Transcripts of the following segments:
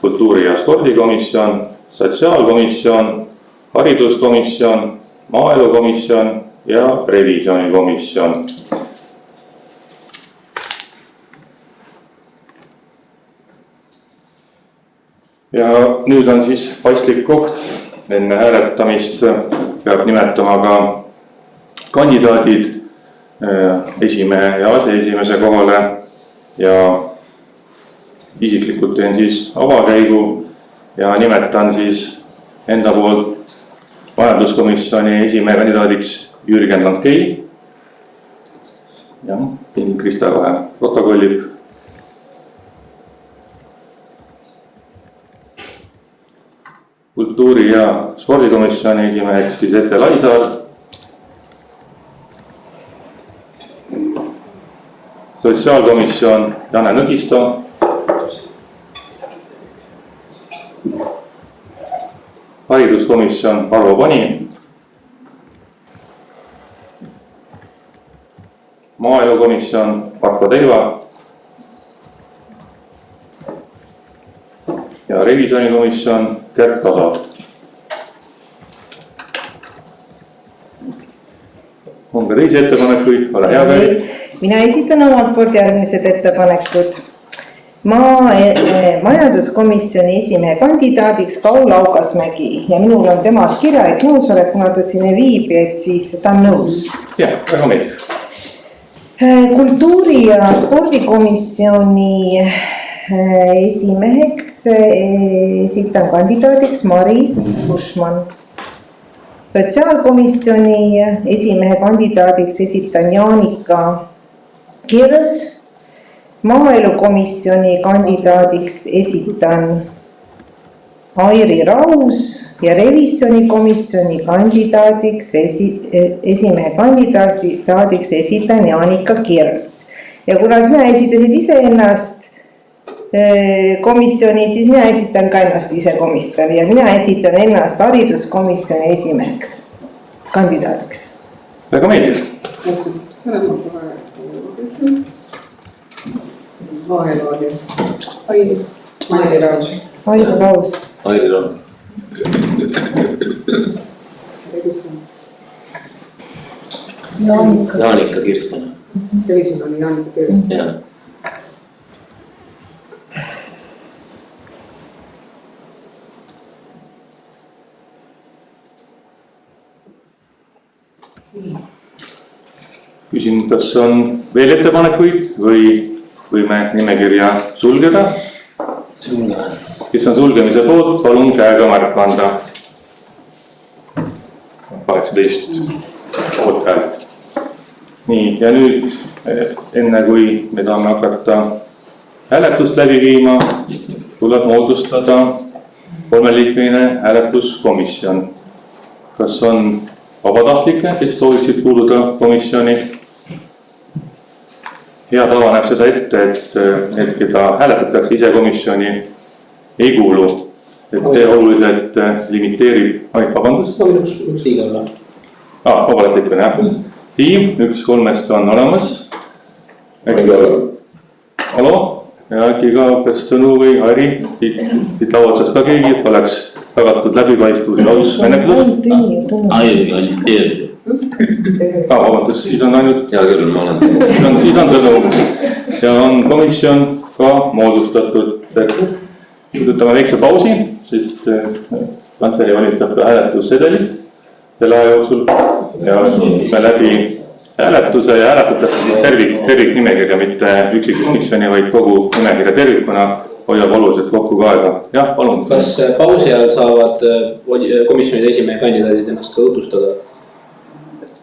kultuuri- ja spordikomisjon, sotsiaalkomisjon, hariduskomisjon, maaelukomisjon ja revisjonikomisjon. Ja nüüd on siis paslik koht, enne hääletamist peab nimetama ka kandidaadid esimehe ja aseesimese kohale ja isiklikult teen siis avakäigu ja nimetan siis enda poolt majanduskomisjoni esimehe kandidaadiks Jürgen Lankei. Ja Krista kohe protokollib. Kultuuri- ja spordikomisjoni esimeheks Gisette Laisaar. Sotsiaalkomisjon Jane Nõgisto. Hariduskomisjon Arvo Pani. Maaelukomisjon Marko Teiva. Ja revisjonikomisjon Gert Tasa. On ka teisi ettepanekuid, ole hea käi. Mina esitan omalt poolt järgmised ettepanekud. Majanduskomisjoni esimehe kandidaadiks Kaul Aukasmägi ja minul on temalt kirjalik nõusolek, kuna ta siin ei viibi, et siis ta on nõus. Jah, väga meeldib. Kultuuri- ja spordikomisjoni esimeheks esitan kandidaadiks Maris Buschmann. Sotsiaalkomisjoni esimehe kandidaadiks esitan Jaanika Kirs. Maaelukomisjoni kandidaadiks esitan Airi Raus ja revisjonikomisjoni kandidaadiks esimehe kandidaadiks esitan Jaanika Kirs. Ja kuna sina esitasid ise ennast komisjoni, siis mina esitan ka ennast ise komisjoni ja mina esitan ennast hariduskomisjoni esimeheks kandidaadiks. Väga meeldib. Maaelu oli Airi Raus. Airi Raus. Airi Raus. Jaanika Kirsten. Revisjon oli Jaanika Kirsten. Jah. Küsin, kas on veel ettepanekuid või võime nimekirja sulgeda? Sulgeda. Kes on sulgemise poolt, palun käega märku anda. 18 poolt häält. Nii, ja nüüd enne kui me tahame hakata hääletust läbi viima, tuleb moodustada 3-liikmeline hääletuskomisjon. Kas on vabatahtlikke, kes sooviksid kuuluda komisjoni? Hea tava näeb seda ette, et keda hääletatakse ise komisjoni ei kuulu. Et see oluliselt limiteerib, vabandust. Üks liiga olla. Vabatahtlikune, jah. Siim, 1 3 on olemas. Alo, ja äkki ka kas Sõnu või Hari, siit lauatsast ka keegi, et oleks tagatud läbipaistvus ja aus menetlus. Ai. Vabandust, siis on ainult. Hea küll, ma olen. Siis on Sõnu ja on komisjon ka moodustatud. Võtame väikse pausi, sest kantsleri valitab ka hääletussedelit selle aja jooksul ja me läbi hääletuse ja hääletatakse siis terviknimekirja, mitte üksikkomisjoni, vaid kogu nimekirja tervikuna hoiab oluliselt kokku ka aega. Jah, palun. Kas pausi ajal saavad komisjonide esimehe kandidaadid ennast ka tutvustada?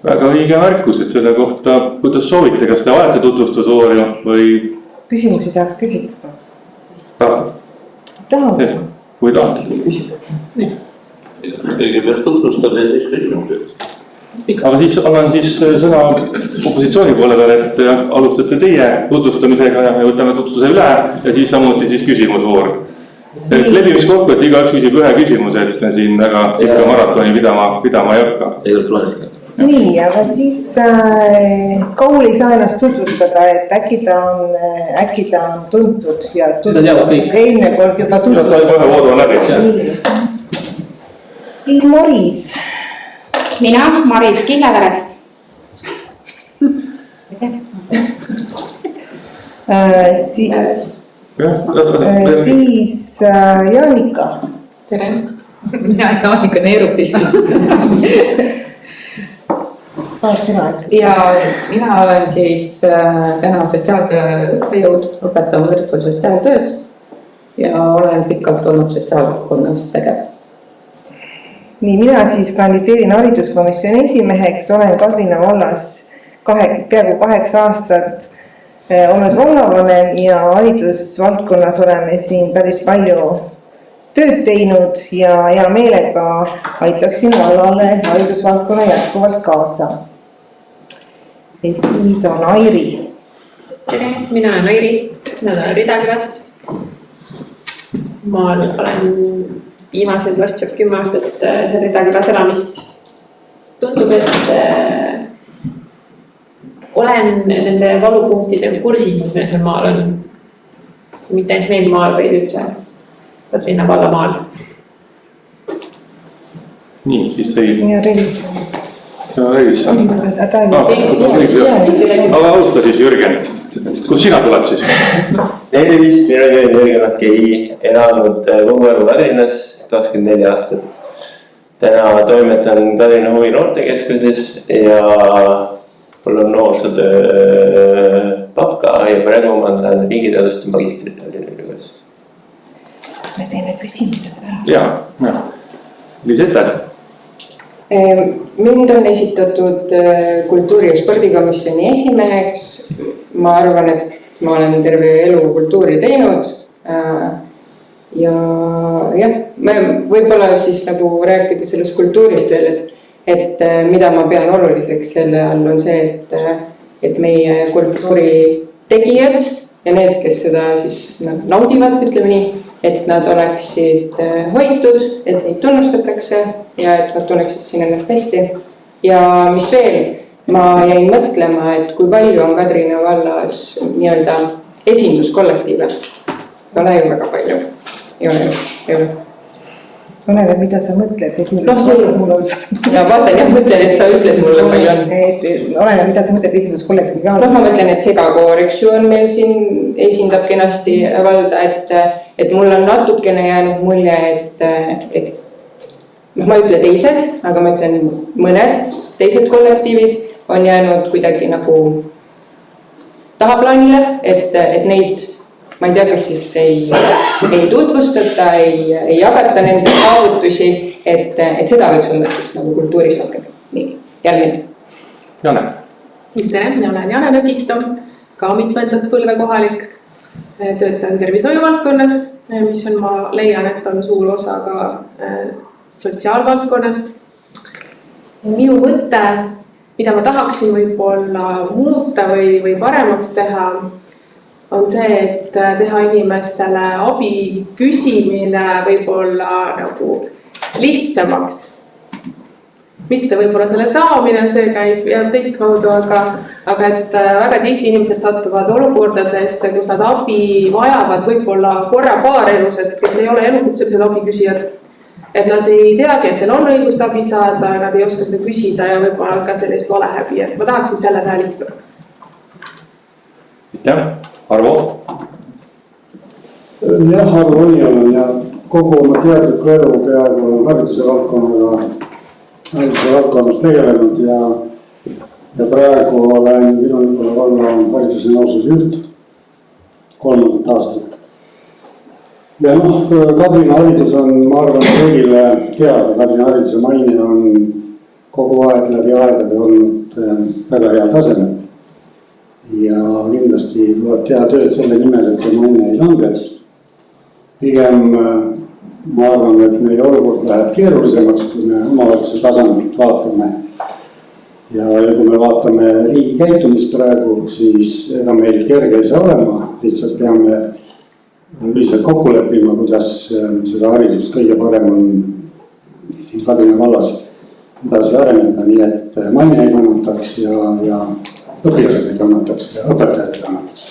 Väga õige märkus, et selle kohta, kuidas soovite, kas te vajate tutvustusvoori või? Küsimusi tahaks küsitada. Tahame. Kui tahate. Kõigepealt tutvustada ja siis küsimused. Aga siis annan siis sõna opositsiooni poole peal, et alustate teie tutvustamisega ja me võtame tutvustuse üle ja siis samuti siis küsimusvoor. Lepime kokku, et igaüks küsib ühe küsimuse, et me siin väga ikka maratoni pidama ei hakka. Tegelikult loen seda. nii, aga siis Kaul ei saa ennast tutvustada, et äkki ta on tuntud ja Seda teavad kõik. eelmine kord juba tutvustada. kohe vooru on läbi. Siis Maris. Mina, Maris Killeverest. Siis Jaanika. Tere, mina Jaanika Neerupist. Paar sõna. Ja mina olen siis täna sotsiaalõppejõud, õpetan võrdkul sotsiaaltööd ja olen pikalt olnud sotsiaalvaldkonnas tegev. Nii, mina siis kandideerin hariduskomisjoni esimeheks, olen Kadrina vallas peaaegu 8 aastat olnud vallavanem ja haridusvaldkonnas oleme siin päris palju tööd teinud ja hea meelega aitaksin vallale haridusvaldkonna jätkuvalt kaasa. Ja siis on Airi. Tere, mina olen Airi, mina olen Ridakülast. Ma olen viimased varsti 10 aastat Ridakülas elamist. Tundub, et olen nende valupunktide kursis, mis meil seal maal on. Mitte ainult meil maal, vaid üldse Kadrina valla maal. Nii, siis sai. Ja Revisson. Revisson. Aga alusta siis Jürgen. Kus sina tuled siis? Tervist, mina olen Jürgen Okei, elanud kogu aeg Kadrinas 24 aastat. Täna toimetan Kadrina huvi noortekeskuses ja mul on noorsootöö baka ja praegu ma olen riigiteaduste magistris Tallinna Ülikoolis. Kas me teeme küsimused ära? Jaa. Lisette? Mind on esitatud kultuuri- ja spordikomisjoni esimeheks. Ma arvan, et ma olen terve elu kultuuri teinud. Ja jah, me võib-olla siis nagu rääkida sellest kultuurist veel, et mida ma pean oluliseks selle all on see, et meie kultuuri tegijad ja need, kes seda siis naudivad, ütleme nii, et nad oleksid hoitud, et neid tunnustatakse ja et nad tunneksid siin ennast hästi. Ja mis veel, ma jäin mõtlema, et kui palju on Kadrina vallas nii-öelda esinduskollektiive. Ei ole ju väga palju. Ei ole. Oleneb, mida sa mõtled. Ja vaatan jah, mõtlen, et sa ütled mulle palju on. Oleneb, mida sa mõtled esinduskollektiivi all. Ma mõtlen, et segakoor, eks ju, on meil siin esindab kenasti valda, et mul on natukene jäänud mulje, et ma ei ütle teised, aga ma ütlen mõned teised kollektiivid on jäänud kuidagi nagu tahaplaanile, et neid, ma ei tea, kas siis ei tutvustata, ei jagata nende saavutusi, et seda võiks olla siis nagu kultuuris rohkem. Nii, järgmine. Jane. Tere, mina olen Jane Nõgisto, ka mitmendat põlve kohalik. Töötan tervishoiu valdkonnas, mis on, ma leian, et on suur osa ka sotsiaalvaldkonnast. Minu mõte, mida ma tahaksin võib-olla muuta või paremaks teha, on see, et teha inimestele abi küsimine võib-olla nagu lihtsamaks. Mitte võib-olla selle saamine, see käib ja teist kaudu, aga et väga tihti inimesed satuvad olukordadesse, kus nad abi vajavad võib-olla korra-paar elus, et kes ei ole elukutselised abiküsijad. Et nad ei teagi, et teil on õigust abi saada, nad ei oska seda küsida ja võib-olla ka sellist valehäbi, et ma tahaksin selle teha lihtsamaks. Jah, Arvo? Jah, Arvo Oni olen ja kogu oma teadliku elu peaaegu hariduse valdkonnas tegelenud ja praegu olen Viru-Nikola valla hariduse noorsoojuht 3. aastat. Ja Kadrina haridus on, ma arvan, kõigile teada. Kadrina hariduse maine on kogu aeg läbi aegade olnud väga hea tasemel. Ja kindlasti tuleb teha tööd selle nimel, et see maine ei langeks. Pigem ma arvan, et meie olukord läheb keerulisemaks, kui me omavalitsuse tasandilt vaatame. Ja kui me vaatame riigi käitumist praegu, siis ega meil kerge ei saa olema. Lihtsalt peame üliselt kokku leppima, kuidas seda haridust kõige parem on siin Kadrina vallas edasi areneda, nii et maine ei kannataks ja õpilased ei kannataks ja õpetajad ei kannataks.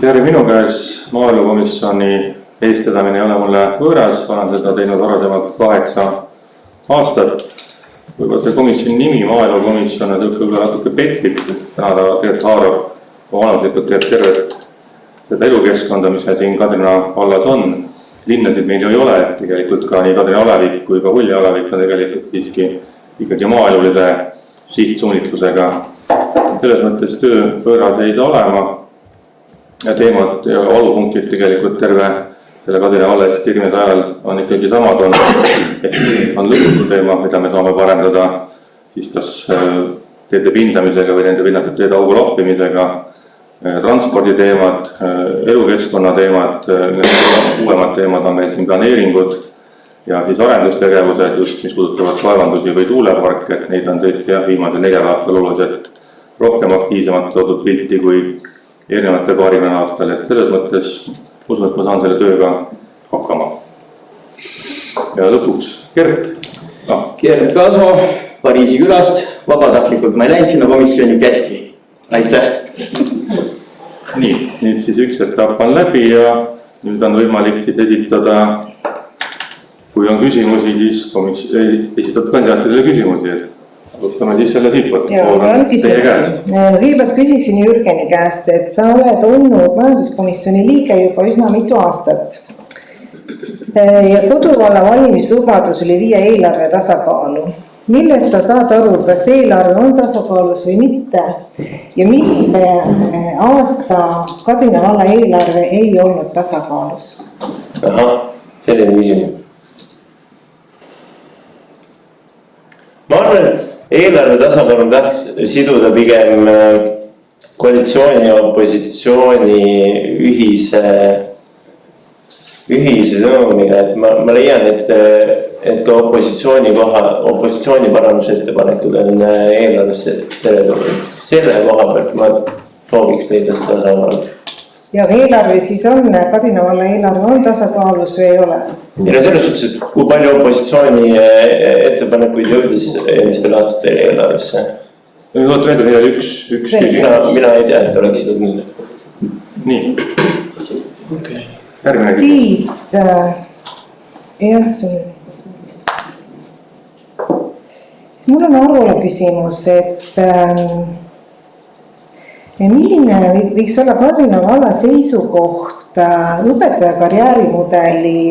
Jääri minu käes maaelukomisjoni eestvedamine ei ole mulle võõras, olen seda teinud varasemalt 8 aastat. Võib-olla see komisjoni nimi, maaelukomisjon, on võib-olla natuke petlik, täna ta tegelikult haarab vanulikult teeb tervet seda elukeskkonda, mis meil siin Kadrina vallas on. Linnasid meil ju ei ole, et tegelikult ka nii Kadrina Alevik kui ka Hulja Alevik on tegelikult siiski ikkagi maaelulise sihtsuunitlusega. Selles mõttes töö võõras ei saa olema ja teemad ja valupunktid tegelikult terve selle Kadrina valla eksisteerimise ajal on ikkagi samad on lõputu teema, mida me saame parendada siis kas teede pindamisega või nende pinnatud teede augu lappimisega, transporditeemad, elukeskkonna teemad, uuemad teemad on meil siin planeeringud ja siis arendustegevused just, mis puudutavad kaevandusi või tuuleparke, et neid on tõesti viimase 4 aastal oluliselt rohkem aktiivsemalt toodud pilti kui erinevate paarikümne aastal, et selles mõttes usun, et ma saan selle tööga hakkama. Ja lõpuks Gert. Gert Kaaso Pariisi külast, vabatahtlikult ma ei läinud sinna komisjoni, kästi. Aitäh! Nii, nüüd siis üks etapp on läbi ja nüüd on võimalik siis esitada, kui on küsimusi, siis esitab kandidaatidele küsimusi, et alustame siis selle siitpoolt. Kõigepealt küsiksin Jürgeni käest, et sa oled olnud majanduskomisjoni liige juba üsna mitu aastat. Ja Koduvalla valimislubadus oli viia eelarve tasakaalu. Millest sa saad aru, kas eelarve on tasakaalus või mitte? Ja millise aasta Kadrina valla eelarve ei olnud tasakaalus? Selline küsimus. Ma arvan, et eelarve tasakaalu tahaks siduda pigem koalitsiooni ja opositsiooni ühise sõnumiga, et ma leian, et ka opositsiooni parandusettepanekud on eelarvesse teretulnud. Selle koha pealt ma sooviks leida seda tasakaalu. Ja eelarve siis on, Kadrina valla eelarve on tasakaalus või ei ole? Ja selles suhtes, et kui palju opositsiooni ettepanekuid jõudis eelmistel aastatel eelarvesse? Nüüd veel veel üks mina ei tea, et oleks jõudnud. Nii. Okay. Siis, jah, mul on Arvole küsimus, et milline võiks olla Kadrina valla seisukoht õpetaja karjäärimudeli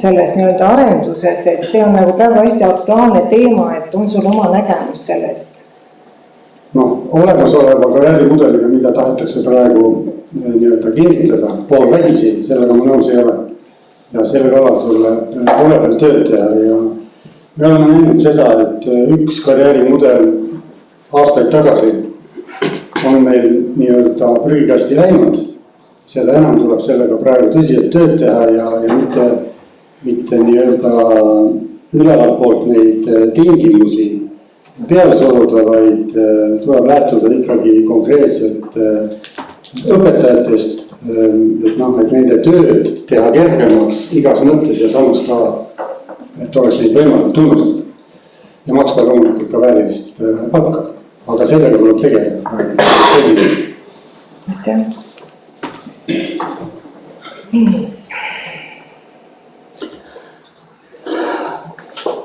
selles nii-öelda arenduses, et see on nagu praegu hästi aktuaalne teema, et on sul oma nägemus sellest? Olemasoleva karjäärimudeliga, mida tahetakse praegu nii-öelda kinnitada, pool vägisi, sellega ma nõus ei ole. Ja selle kallal peal tööd teha ja me oleme näinud seda, et üks karjäärimudel aastaid tagasi on meil nii-öelda prügikasti läinud. Seda enam tuleb sellega praegu tõsiselt tööd teha ja mitte nii-öelda ülevalt poolt neid tingimusi peale suruda, vaid tuleb lähtuda ikkagi konkreetselt õpetajatest, et nende tööd teha kergemaks igas mõttes ja samas ka, et oleks neid võimalik tunnustada ja maksta loomulikult ka väärilist palka. Aga sellega tuleb tegeleda. Aitäh.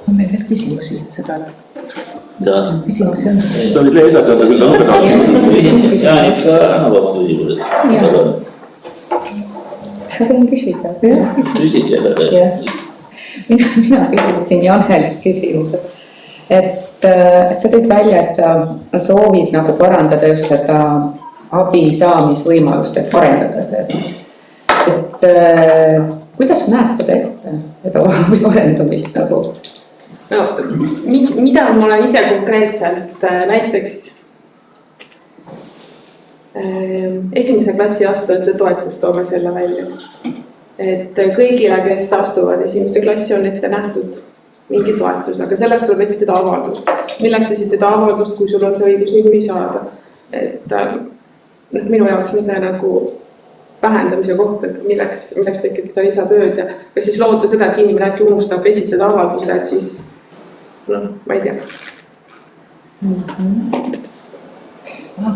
On meil veel küsimusi seda? Küsimusi on? Ta võid leida seda küll lõpeda. Jaa, ikka annab oma küsimused. Ma võin küsida. Küsida. Mina küsisin Janelt küsimuse. Et sa tõid välja, et sa soovid nagu parandada just seda abi saamisvõimalust, et parendada seda. Et kuidas näed seda ette, seda abi arendamist nagu? No, mida ma olen ise konkreetselt näiteks esimese klassi astujate toetust toome selle välja. Et kõigile, kes astuvad esimese klassi, on ette nähtud mingi toetus, aga selleks tuleb esitada avaldus. Milleks esitada avaldust, kui sul on see õigus niikuinii saada? Et minu jaoks on see nagu vähendamise kohta, et milleks tekitada lisatööd ja kas siis loota seda, et inimene äkki unustab esitada avalduse, et siis ma ei tea.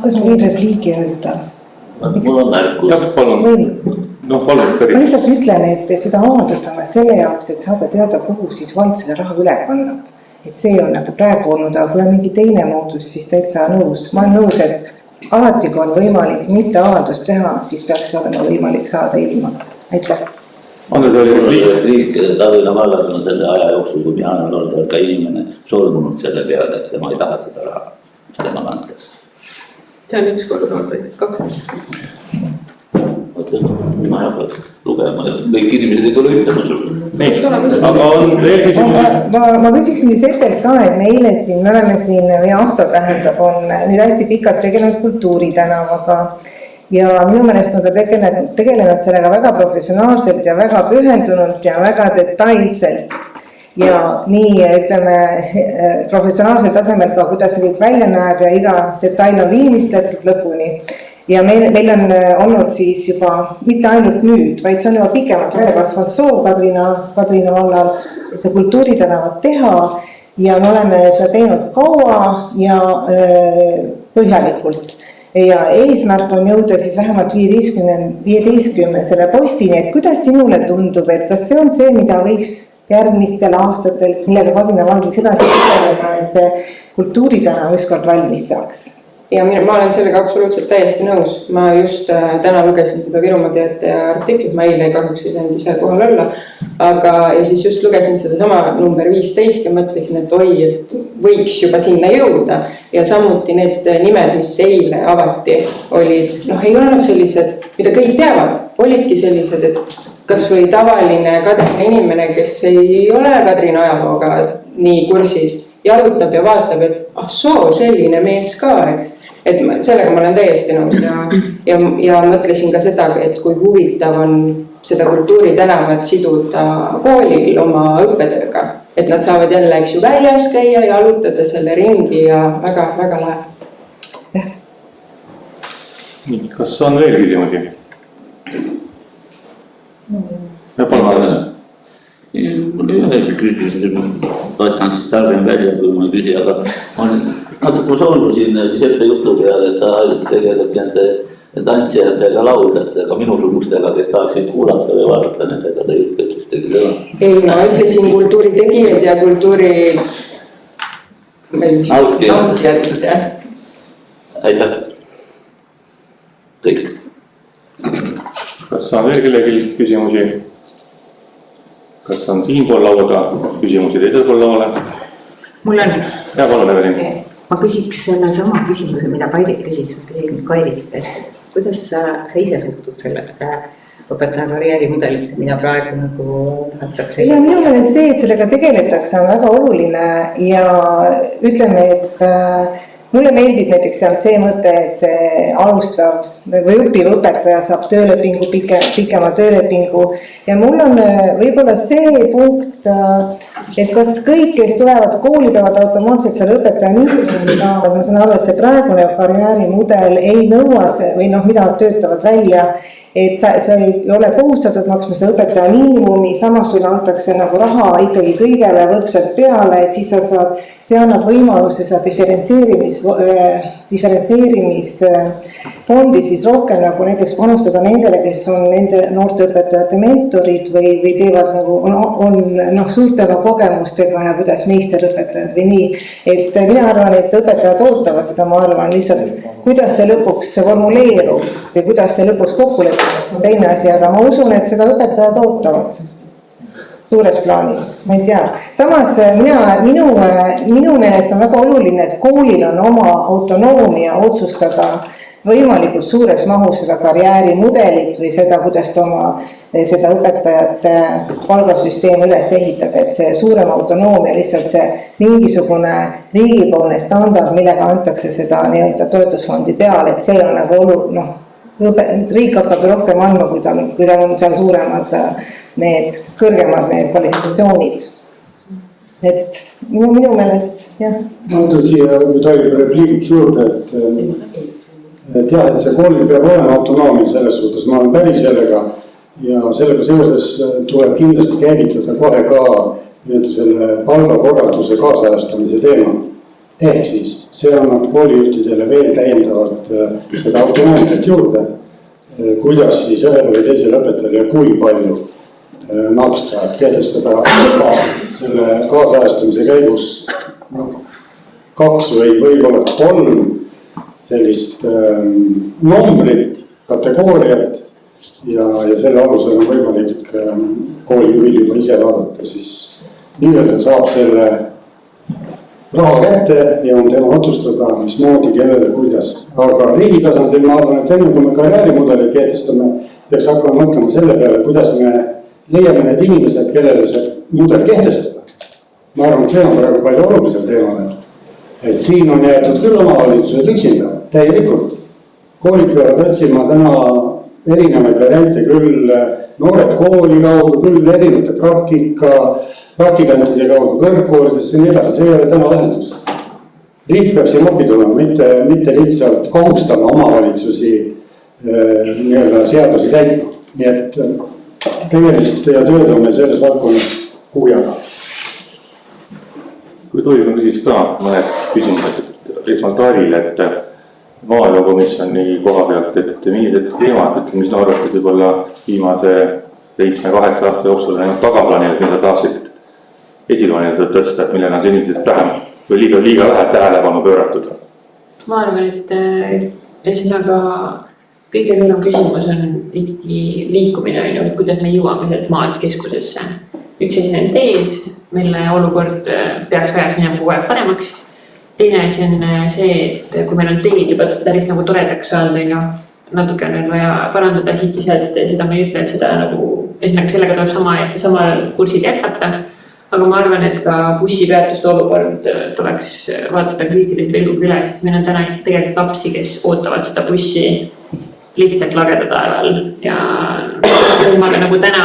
Kas ma võin repliigi öelda? Mul on märkus. Jah, palun. Palun. Ma lihtsalt ütlen, et seda avaldust on selle jaoks, et saada teada, kuhu siis vald selle raha üle kannab. Et see on nagu praegu olnud, aga kui on mingi teine moodus, siis täitsa nõus. Ma olen nõus, et alati kui on võimalik mitte avaldust teha, siis peaks olema võimalik saada ilma. Aitäh. Andres oli riik Tallinna vallas on selle aja jooksul, kui mina olen olnud ka inimene solvunud selle peale, et tema ei taha seda raha, mis tema antakse. See on üks kord olnud, 2. Ma ei hakka lugema, kõik inimesed ei tule ütlema sulle. Nii, aga on veel küsimus. Ma küsiksin siis etelt ka, et me oleme siin, meie Ahto tähendab, on nüüd hästi pikalt tegelenud kultuuritänavaga ja minu meelest on ta tegelenud sellega väga professionaalselt ja väga pühendunult ja väga detailselt. Ja nii, ütleme, professionaalsel tasemel ka, kuidas see kõik välja näeb ja iga detail on viimistletud lõpuni. Ja meil on olnud siis juba mitte ainult nüüd, vaid see on juba pikemalt välja kasvanud soov Kadrina vallal, et see kultuuritänavad teha ja me oleme seda teinud kaua ja põhjalikult. Ja eesmärk on jõuda siis vähemalt 15 selle postini, et kuidas sinule tundub, et kas see on see, mida võiks järgmistel aastatel, millega Kadrina vald võiks edasi tegeleda, et see kultuuritänav ükskord valmis saaks? Ja ma olen sellega absoluutselt täiesti nõus. Ma just täna lugesin seda Virumaa Teataja artiklit, ma eile kahjuks ei saanud ise kohal olla, aga ja siis just lugesin seda sama number 15 ja mõtlesin, et oi, et võiks juba sinna jõuda. Ja samuti need nimed, mis eile avati, olid, ei olnud sellised, mida kõik teavad, olidki sellised, et kas või tavaline Kadrina inimene, kes ei ole Kadrina ajalooga nii kursis, jalutab ja vaatab, et selline mees ka, eks. Et sellega ma olen täiesti nõus ja mõtlesin ka seda, et kui huvitav on seda kultuuritanavat siduda koolil oma õppetööga, et nad saavad jälle väljas käia ja jalutada selle ringi ja väga lahe. Kas on veel küsimusi? Ja palun Andres. Mul ei ole küsimus, vastan siis tarvim välja, kui ma küsi, aga natuke solvusin ette jutu peale, et ta tegeleb nende tantsijatega, lauljatega, minusugustega, kes tahaksid kuulata või vaadata nendega, ta ütlegi seda. Ei, ma ütlesin kultuuritegijad ja kultuuri nautijad. Aitäh. Kõik. Kas on veel kellegi küsimusi? Kas on siinpool lauda küsimusi teisel pool lauale? Mul on. Ja palun, Evelin. Ma küsiks selle sama küsimuse, mida Kairit küsis Kairit käest. Kuidas sa ise suhtud sellesse õpetaja karjäärimudelisse, mida praegu nagu tahetakse? Ja minu meelest see, et sellega tegeletakse, on väga oluline ja ütleme, et mulle meeldib näiteks seal see mõte, et see alustav või õppiv õpetaja saab töölepingu, pikema töölepingu ja mul on võib-olla see punkt, et kas kõik, kes tulevad kooli, peavad automaatselt seal õpetaja miinimumi saavad, ma saan aru, et see praegune karjäärimudel ei nõua see või mida nad töötavad välja, et sa ei ole kohustatud maksma seda õpetaja miinimumi, samas sulle antakse nagu raha ikkagi kõigele võrdselt peale, et siis sa saad, see annab võimaluse seda diferentseerimisfondi siis rohkem nagu näiteks panustada nendele, kes on nende noorte õpetajate mentorid või teevad nagu, on suurtega kogemustega ja kuidas meisterõpetajad või nii. Et mina arvan, et õpetajad ootavad seda, ma arvan lihtsalt, kuidas see lõpuks formuleerub või kuidas see lõpuks kokku lepib, on teine asi, aga ma usun, et seda õpetajad ootavad suures plaanis, ma ei tea. Samas minu meelest on väga oluline, et koolil on oma autonoomia otsustada võimalikult suures mahus seda karjäärimudelit või seda, kuidas ta oma seda õpetajate palgasüsteemi üles ehitab, et see suurem autonoomia, lihtsalt see mingisugune riigipoolne standard, millega antakse seda nii-öelda toetusfondi peale, et see on nagu oluline, riik hakkab rohkem andma, kui ta on seal suuremad need kõrgemad need kvalifikatsioonid. Et minu meelest, jah. Ma mõtlen siia toimub repliigiks juurde, et et jah, et see koolil peab olema autonoomia selles suhtes, ma olen päri sellega ja sellega seoses tuleb kindlasti käivitada kohe ka nii-öelda selle palgakorralduse kaasajastamise teema. Ehk siis see annab koolijuhtidele veel täiendavalt seda autonoomiat juurde, kuidas siis ühele või teisele õpetajale ja kui palju maksta, et kehtestada ka selle kaasajastamise käigus 2 või võib-olla 3 sellist numbrit, kategooriat ja selle alusel on võimalik koolijuhil juba ise vaadata, siis nii-öelda saab selle raha kätte ja on tema otsustada, mismoodi, kellele, kuidas. Aga riigi tasandil ma arvan, et enne kui me karjäärimudeli kehtestame, peaks hakkama mõtlema selle peale, kuidas me leiame need inimesed, kellele see mudel kehtestada. Ma arvan, et see on praegu palju olulisel teemal. Et siin on jäetud küll omavalitsused üksinda, täielikult. Koolid peavad otsima täna erinevaid variante, küll noored kooli kaudu, küll erinevate praktikantide kaudu, kõrgkoolidest ja nii edasi, see ei ole täna lahendus. Riik peab siin appi tulema, mitte lihtsalt kohustama omavalitsusi nii-öelda seadusi täitma. Nii et tegelist ja tööd on meil selles valdkonnas kuujaga. Kui tohib, ma küsiks ka mõned küsimused esmalt Arile, et maaelukomisjoni koha pealt, et millised teemad, mis arvates võib-olla viimase 7-8 aasta jooksul on ainult tagaplaanid, mida tahtsid esiplaanida tõsta, et millena senisest vähem või liiga vähe tähelepanu pööratud? Ma arvan, et ühesõnaga kõige suurem küsimus on ikkagi liikumine, et kuidas me jõuame sellest maalt keskusesse. Üks asi on teed, mille olukord peaks ajas minema kogu aeg paremaks. Teine asi on see, et kui meil on teed juba päris nagu toredaks saanud, natuke on veel vaja parandada sihti sealt, seda ma ei ütle, et seda nagu, ühesõnaga sellega tuleb samal kursil jätkata. Aga ma arvan, et ka bussipeatuste olukord tuleks vaadata kriitilise pilguga üle, sest meil on täna tegelikult lapsi, kes ootavad seda bussi lihtsalt lageda taeval ja ilmaga nagu täna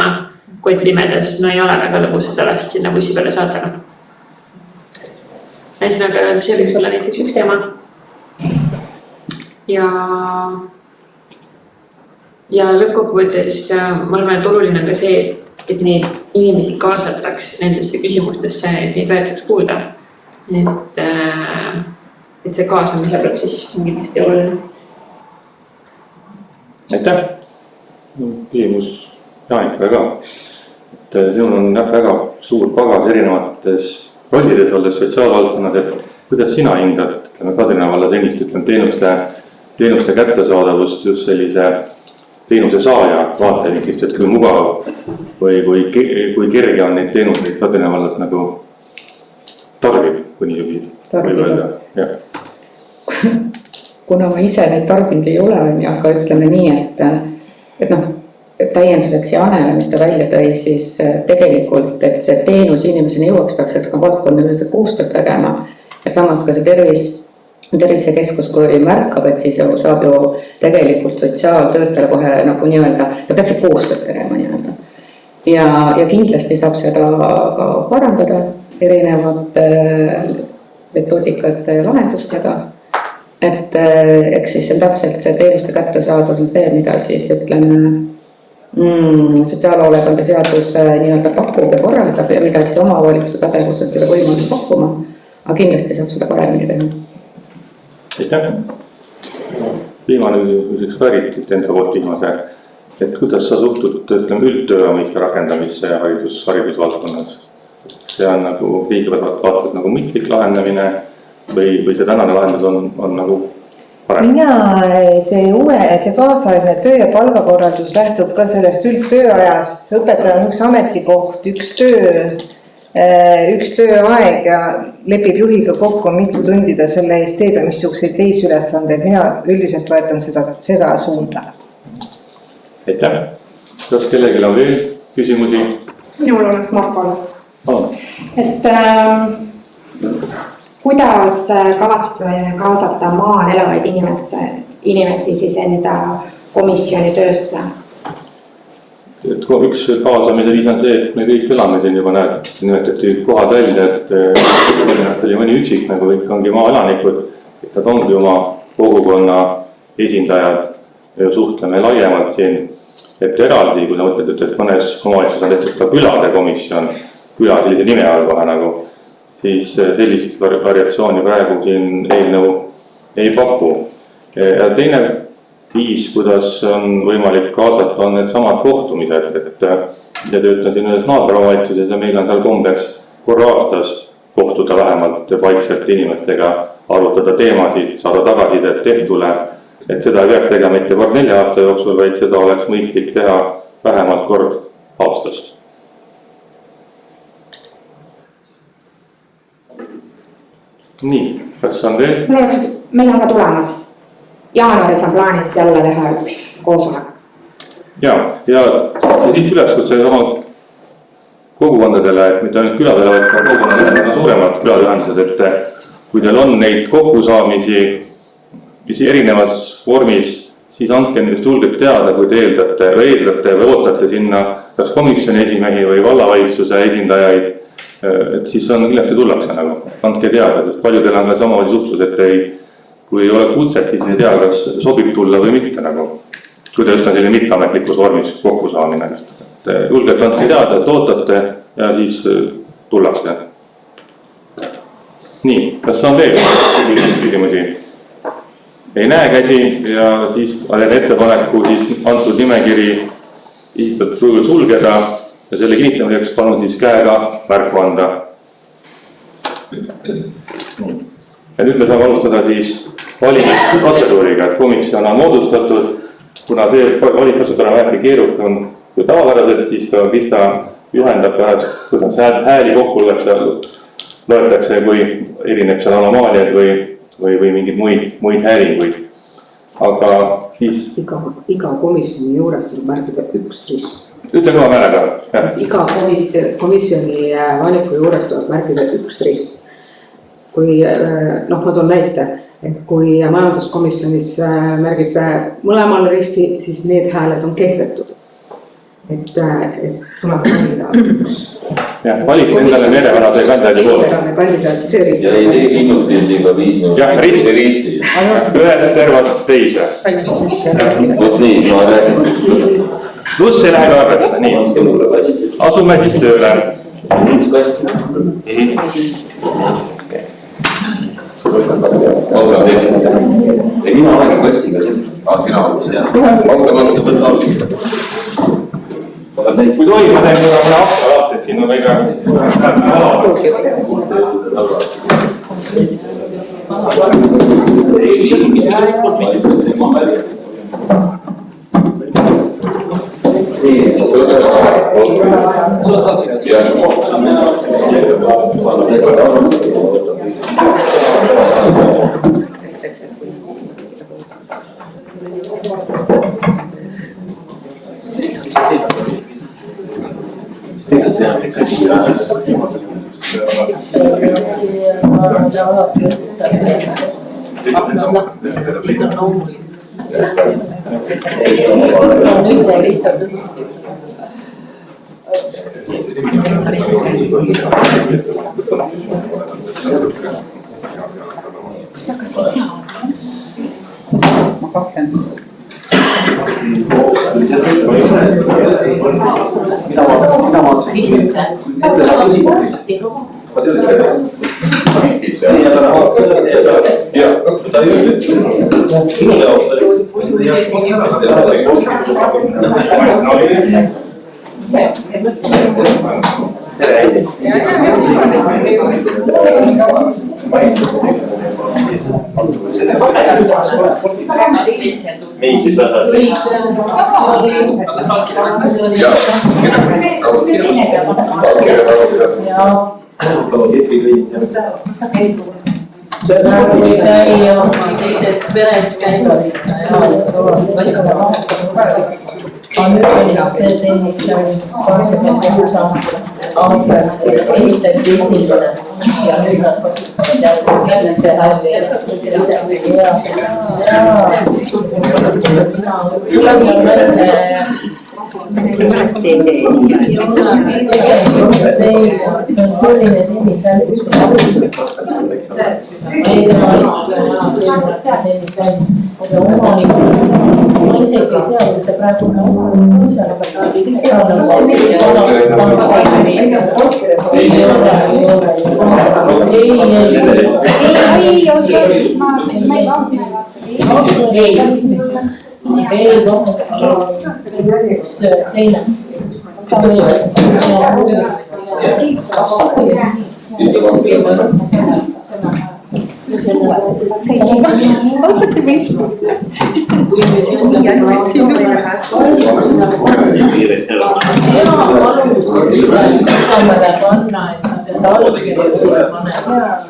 kott pimedas, no ei ole väga lõbus seda last sinna bussi peale saata. Ühesõnaga, see võiks olla näiteks üks teema. Ja lõppkokkuvõttes ma arvan, et oluline on ka see, et neid inimesi kaasataks nendesse küsimustesse, et neid võetaks kuulda. Et see kaasamise protsess on kindlasti oluline. Aitäh! Küsimus Jaanikale ka. Sinul on väga suur pagas erinevates rollides olles sotsiaalvaldkonnad, et kuidas sina hindad Kadrina valla senist teenuste kättesaadavust just sellise teenuse saaja vaatevinklist, et kui mugav või kui kerge on neid teenuseid Kadrina vallas nagu tarbib, kui nii võib öelda. Kuna ma ise neid tarbinud ei ole, aga ütleme nii, et täienduseks ja Anele, mis ta välja tõi, siis tegelikult, et see teenus inimeseni jõuaks, peaks seda valdkondadesse koostööd tegema ja samas ka see tervisekeskus, kui märkab, et siis saab ju tegelikult sotsiaaltöötajale kohe nagu nii-öelda, ta peaks koostööd tegema nii-öelda. Ja kindlasti saab seda ka parandada erinevate metoodikate lahendustega. Et eks siis täpselt see teenuste kättesaadus on see, mida siis ütleme sotsiaalhoolekande seadus nii-öelda pakub ja korraldab ja mida siis omavalitsuse pädevuses seda võimalus pakkuma, aga kindlasti saab seda paremini teha. Aitäh! Viimane küsiks ka erilt enda poolt viimase, et kuidas sa suhtud üldtöömõiste rakendamisse haridusvaldkonnas? See on nagu riigivõrvat vaates nagu mõistlik lahendamine või see tänane lahendus on nagu parem? See kaasaegne töö ja palgakorraldus lähtub ka sellest üldtööajast. Õpetaja on üks ametikoht, üks tööaeg ja lepib juhiga kokku, mitu tundi ta selle eest teeb ja missugused teisi ülesandeid. Mina üldiselt toetan seda suunda. Aitäh! Kas kellelgi on veel küsimusi? Minul oleks Markole. Et kuidas kavatsete kaasata maal elavaid inimesi siis enda komisjoni töösse? Üks kaasamise viis on see, et me kõik elame siin juba näed, nimetati kohad välja, et oli mõni üksik, nagu kõik ongi maaelanikud, et nad ongi oma kogukonna esindajad ju suhtleme laiemalt siin, et eraldi, kui sa mõtled, et mõnes omavalitsus on tehtud ka külade komisjon, küla sellise nime all kohe nagu, siis sellist variatsiooni praegu siin eelnõu ei paku. Ja teine viis, kuidas on võimalik kaasata, on need samad kohtumised, et ja töötan siin ühes naaberomavalitsuses ja meil on seal kombeks korra aastas kohtuda vähemalt paikselt inimestega, arutada teemasid, saada tagasisidet tehtule, et seda ei peaks tegema mitte kord 4 aasta jooksul, vaid seda oleks mõistlik teha vähemalt kord aastas. Nii, kas on veel? Meil on ka tulemas. Jaanuaris on plaanis jälle teha üks koosolek. Ja siit üleskutse oma kogukondadele, et mitte ainult küladele, vaid ka kogukondadele suuremad külaühendused, et kui teil on neid kokkusaamisi, mis erinevas vormis, siis andke nendest julgelt teada, kui te eeldate või ootate sinna kas komisjoni esimehi või vallavalitsuse esindajaid, et siis on kindlasti tullakse nagu, andke teada, sest paljudel on ka samamoodi suhtlus, et kui ei ole kutset, siis ei tea, kas sobib tulla või mitte nagu, kui te just on selline mitteametlikus vormis kokkusaamine. Julgelt andke teada, et ootate ja siis tullakse. Nii, kas on veel küsimusi? Ei näe käsi ja siis olen ettepaneku siis antud nimekiri esitatud kujul sulgeda ja selle kinnitamiseks palun siis käega märku anda. Ja nüüd me saame alustada siis valimisprotseduuriga, et komisjon on moodustatud, kuna see valimisprotseduur on vähemalt keerukam kui tavapäraselt, siis ka Krista juhendab pärast, kuidas hääli kokku loetakse, kui erineb seal anomaaliaid või mingeid muid häiringuid. Aga siis... Iga komisjoni juures tuleb märkida üks rist. Ütle kõva määlega. Iga komisjoni valiku juures tuleb märkida üks rist. Kui, ma toon näite, et kui majanduskomisjonis märgite mõlemal risti, siis need hääled on kehtetud. Et tuleb valida üks. Jah, valik endale merevärase kandidaadi see rist. Ja ei tee kinnutisi ka 5 risti. Ühest servast teise. Vot nii, ma räägin. Pluss ei lähe ka arvesse, nii. Asume siis tööle. Üks kast. Ei, mina olen kastiga siin. Sina oled siin. Kui tohib, ma teen mõne akta lahti, et siin on väga mingis peres käivad on see teinud 26 aastat ilmselt esimene ja nüüd nad kasutavad jälle see hästi. Valesti ei tee. See on selline tennisäll, kus ei tema tennisäll, aga omanik, ma isegi ei tea, mis see praegu on, ei, teine.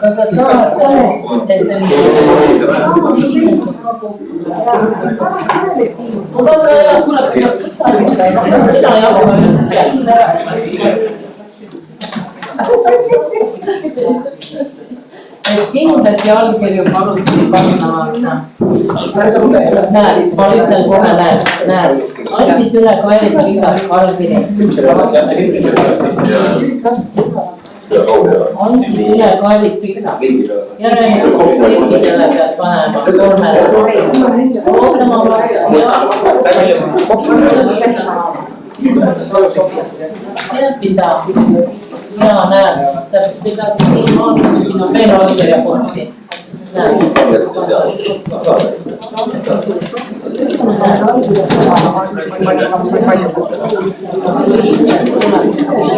Kas sa saad kindlasti allkirju paluti panna, näed, ma ütlen kohe, näed, andis üle Kairit Vigar allkiri. Andis üle Kairit Vigar. Järelikult kõikidele pead panema kolmele. Ootama tead mida? Mina näen, siin on veel allkirja punkti.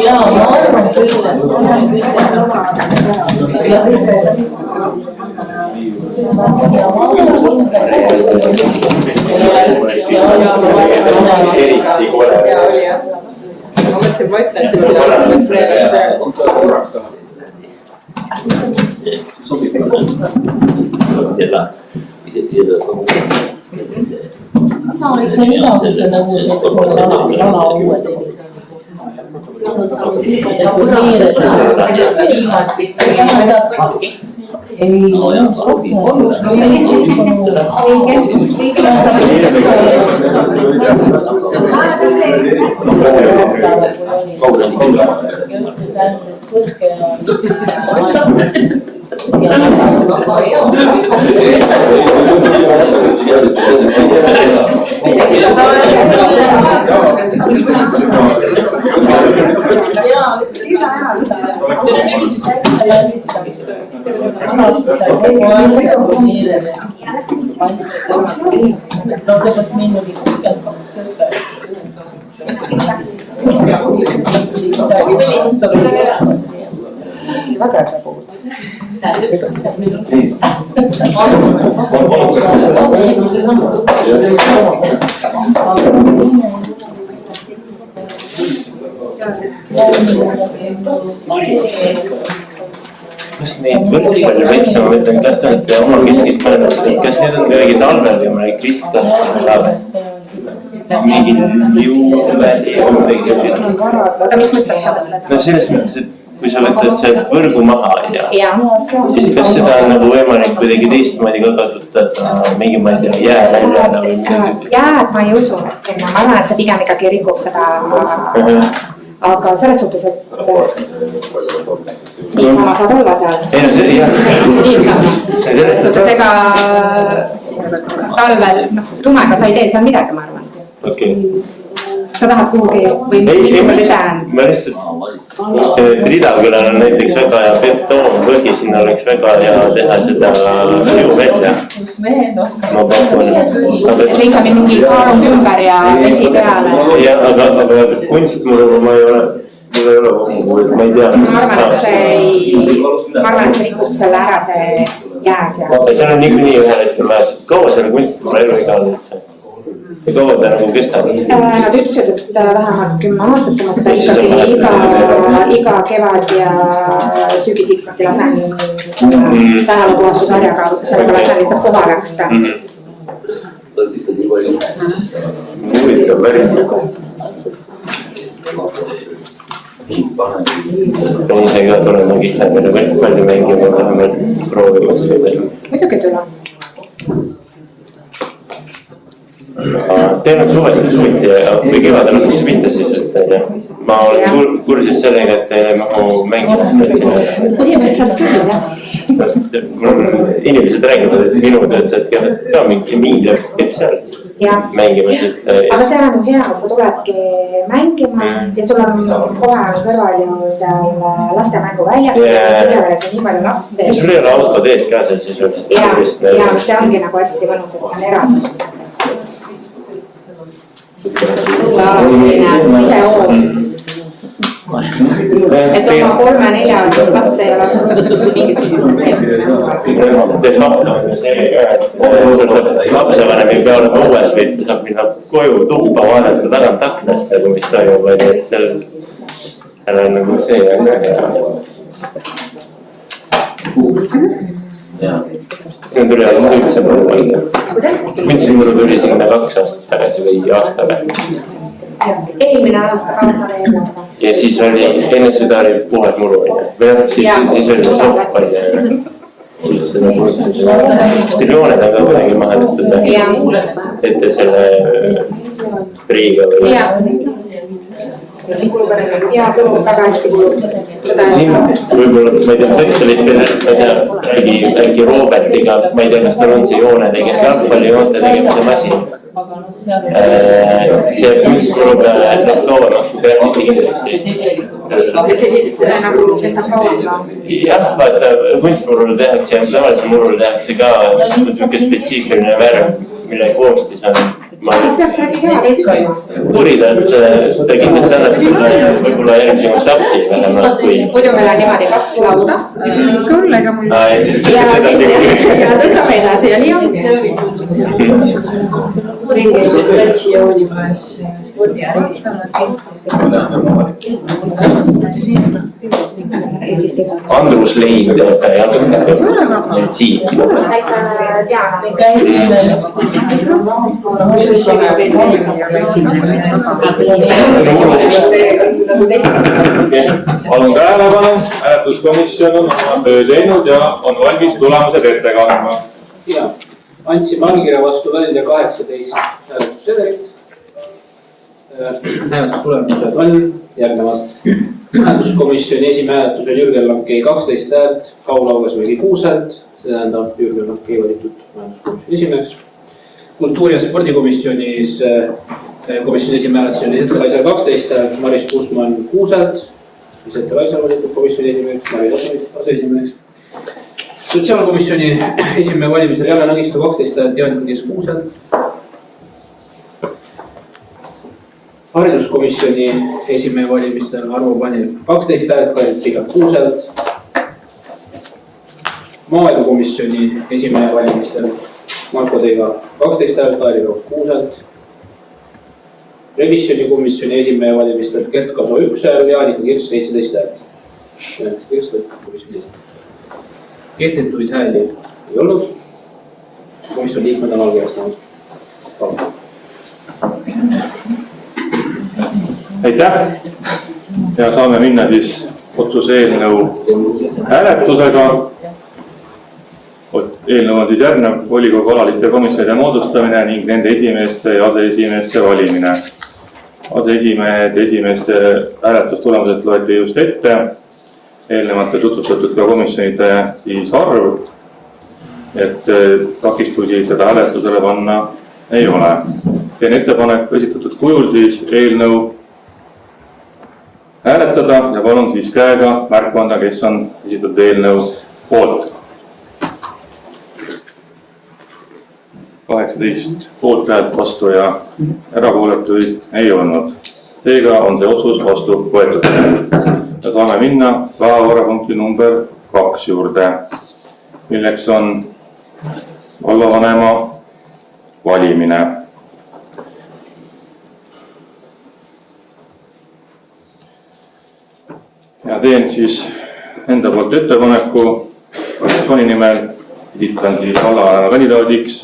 Jaa, ma arvan küll, Ma mõtlesin, ma ütlen, et seda oleks reaalist ära. ma ikka midagi selle vana uue Seepärast minna 52 väga äge puhul. Kas neid võrkpallimetsa, ma mõtlen, kas te olete oma keskis pannud, kas need on kuidagi talvel või mõne kristas mingi juurde ja midagi sellist? Aga mis mõttes sa mõtled? No selles mõttes, et kui sa võtad sealt võrgu maha siis kas seda on nagu võimalik kuidagi teistmoodi ka kasutada, mingi, ma ei tea, jää välja või midagi? Jääd ma ei usu, et sinna, ma arvan, et see pigem ikkagi rikub seda, aga selles suhtes, et niisama saad olla seal. Niisama, selles suhtes, ega talvel, lumega sa ei tee seal midagi, ma arvan. Sa tahad kuhugi või mingi mõte on? Ma lihtsalt, Ridakülal on näiteks väga hea betoonpõhi, sinna oleks väga hea teha seda jõuvälja. Ma pakun. Lihtsalt mingi saarung ümber ja vesi peale. Jah, aga kunstmuru ma ei ole, mul ei ole kokku, ma ei tea. Ma arvan, et see rikub selle ära, see jää seal. Seal on niikuinii ühel hetkel mäes, kaua selle kunstmuru elu iga on üldse? Ja kaua ta nagu kestab? Nad ütlesid, et vähemalt 10 aastat, kui ma seda ikkagi iga kevad ja sügis ikkagi lasen tähelepuhastusharjaga, sellega lasen lihtsalt puha läksta. Huvitav päris. On ise ka tulema kihlendele võrkpalli mängima vähemalt proovimas. Muidugi tuleb. teeme suviti või kevadel lõpuks mitte siis, et ma olen kursis sellega, et teile mahu mängimised. Põhimõtteliselt küll, jah. Inimesed räägivad, et minu töötajad käivad ka mingi täpselt käib seal mängimas. Aga see on ju hea, sa tuledki mängima ja sul on kohe kõrval ju seal laste mänguväljak, Kirjaveres on nii palju lapsi. Sul ei ole autoteed ka seal siis? Ja see ongi nagu hästi mõnus, et see on eraldi. Sisehoov. Et oma 3-4-aastast last ei ole absoluutselt mingisugune probleem. De facto on see ka, et lapsevanem ei pea olema uues, vaid ta saab minna koju tuppa vaadata tagant aknast, mis toimub, et seal on nagu see. Siin tuli aga muidugi see mõru valida. Müntsimõru tuli sinna 2 aastat tagasi või aasta või? Eelmine aasta kaasa eelmine. Ja siis oli, enne seda oli puhas muru, või siis oli see sopp, siis seda stiljooned on ka kuidagi maha tõstada, ette selle priiga või? Ja, kulub väga hästi kulub. Siin võib-olla, ma ei tea, räägi Robertiga, ma ei tea, kas tal on see joone tegema, jalgpallijoonte tegemise masin. See kunstmuru peale toon asju peale kindlasti. Et see siis nagu kestab kauem? Jah, vaata kunstmurul tehakse ja tavalise murul tehakse ka niisugune spetsiifiline värv, mille koostis on. Peaks räägi kevadel küsima. Uurida, et ta kindlasti annab võib-olla järgmise kontakti vähemalt kui... Muidu meil on niimoodi 2 lauda. Küll, ega mul... Ja tõstame edasi ja nii on. Andrus Lein teeb siin. Palun tähelepanu, hääletuskomisjon on oma töö teinud ja on valmis tulemused ette kandma. Andsime allkirja vastu välja 18 hääletussedelit. Hääletustulemused on järgnevad. Majanduskomisjoni esimene hääletusel Jürgen Lankei 12 häält, Paul Augasmägi 6 häält, see tähendab Jürgen Lankei valitud majanduskomisjoni esimeheks. Kultuuri- ja spordikomisjonis komisjoni esimene hääletus oli Sette Laisal 12 häält, Maris Kuusmann 6 häält, Sette Laisal valitud komisjoni esimeheks, Mari Tasovit aseesimeheks. Sotsiaalkomisjoni esimehe valimisel Janne Nagisto 12 häält, Jaanika Kirs 6 häält. Hariduskomisjoni esimehe valimistel Arvo Panil 12 häält, Karin Pigalt 6 häält. Maaelukomisjoni esimehe valimistel Marko Teiga 12 häält, Airi Roos 6 häält. Revisjonikomisjoni esimehe valimistel Gert Kaso 1 hääl, Jaanika Kirs 17 häält. Kehtetuid hääli ei olnud. Komisjoni liikmed on allkirjastanud. Aitäh ja saame minna siis otsuse eelnõu hääletusega. Eelnõu on siis järgnev volikogu alaliste komisjonide moodustamine ning nende esimeeste ja aseesimeeste valimine. Aseesimehed ja esimeeste hääletustulemused loeti just ette. Eelnevalt tutvustatud ka komisjonide siis arv, et takistusi seda hääletusele panna ei ole. Teen ettepanek esitatud kujul siis eelnõu hääletada ja palun siis käega märku anda, kes on esitatud eelnõu poolt. 18 poolthäält vastu ja erapooletuid ei olnud. Seega on see otsus vastu võetud. Ja saame minna päevakorrapunkti number 2 juurde, milleks on vallavanema valimine. Ja teen siis enda poolt ettepaneku fraktsiooni nimel esitan siis vallavanema kandidaadiks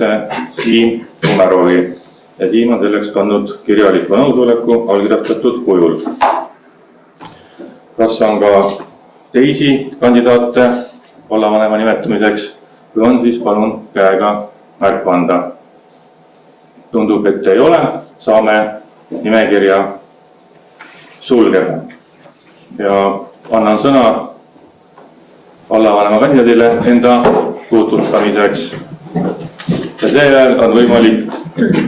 Siim Umerovi ja Siim on selleks kandnud kirjaliku nõusoleku allkirjastatud kujul. Kas on ka teisi kandidaate vallavanema nimetamiseks? Kui on, siis palun käega märku anda. tundub, et ei ole, saame nimekirja sulgeda. Ja annan sõna vallavanema kandidaadile enda tutvustamiseks. Ja seejärel on võimalik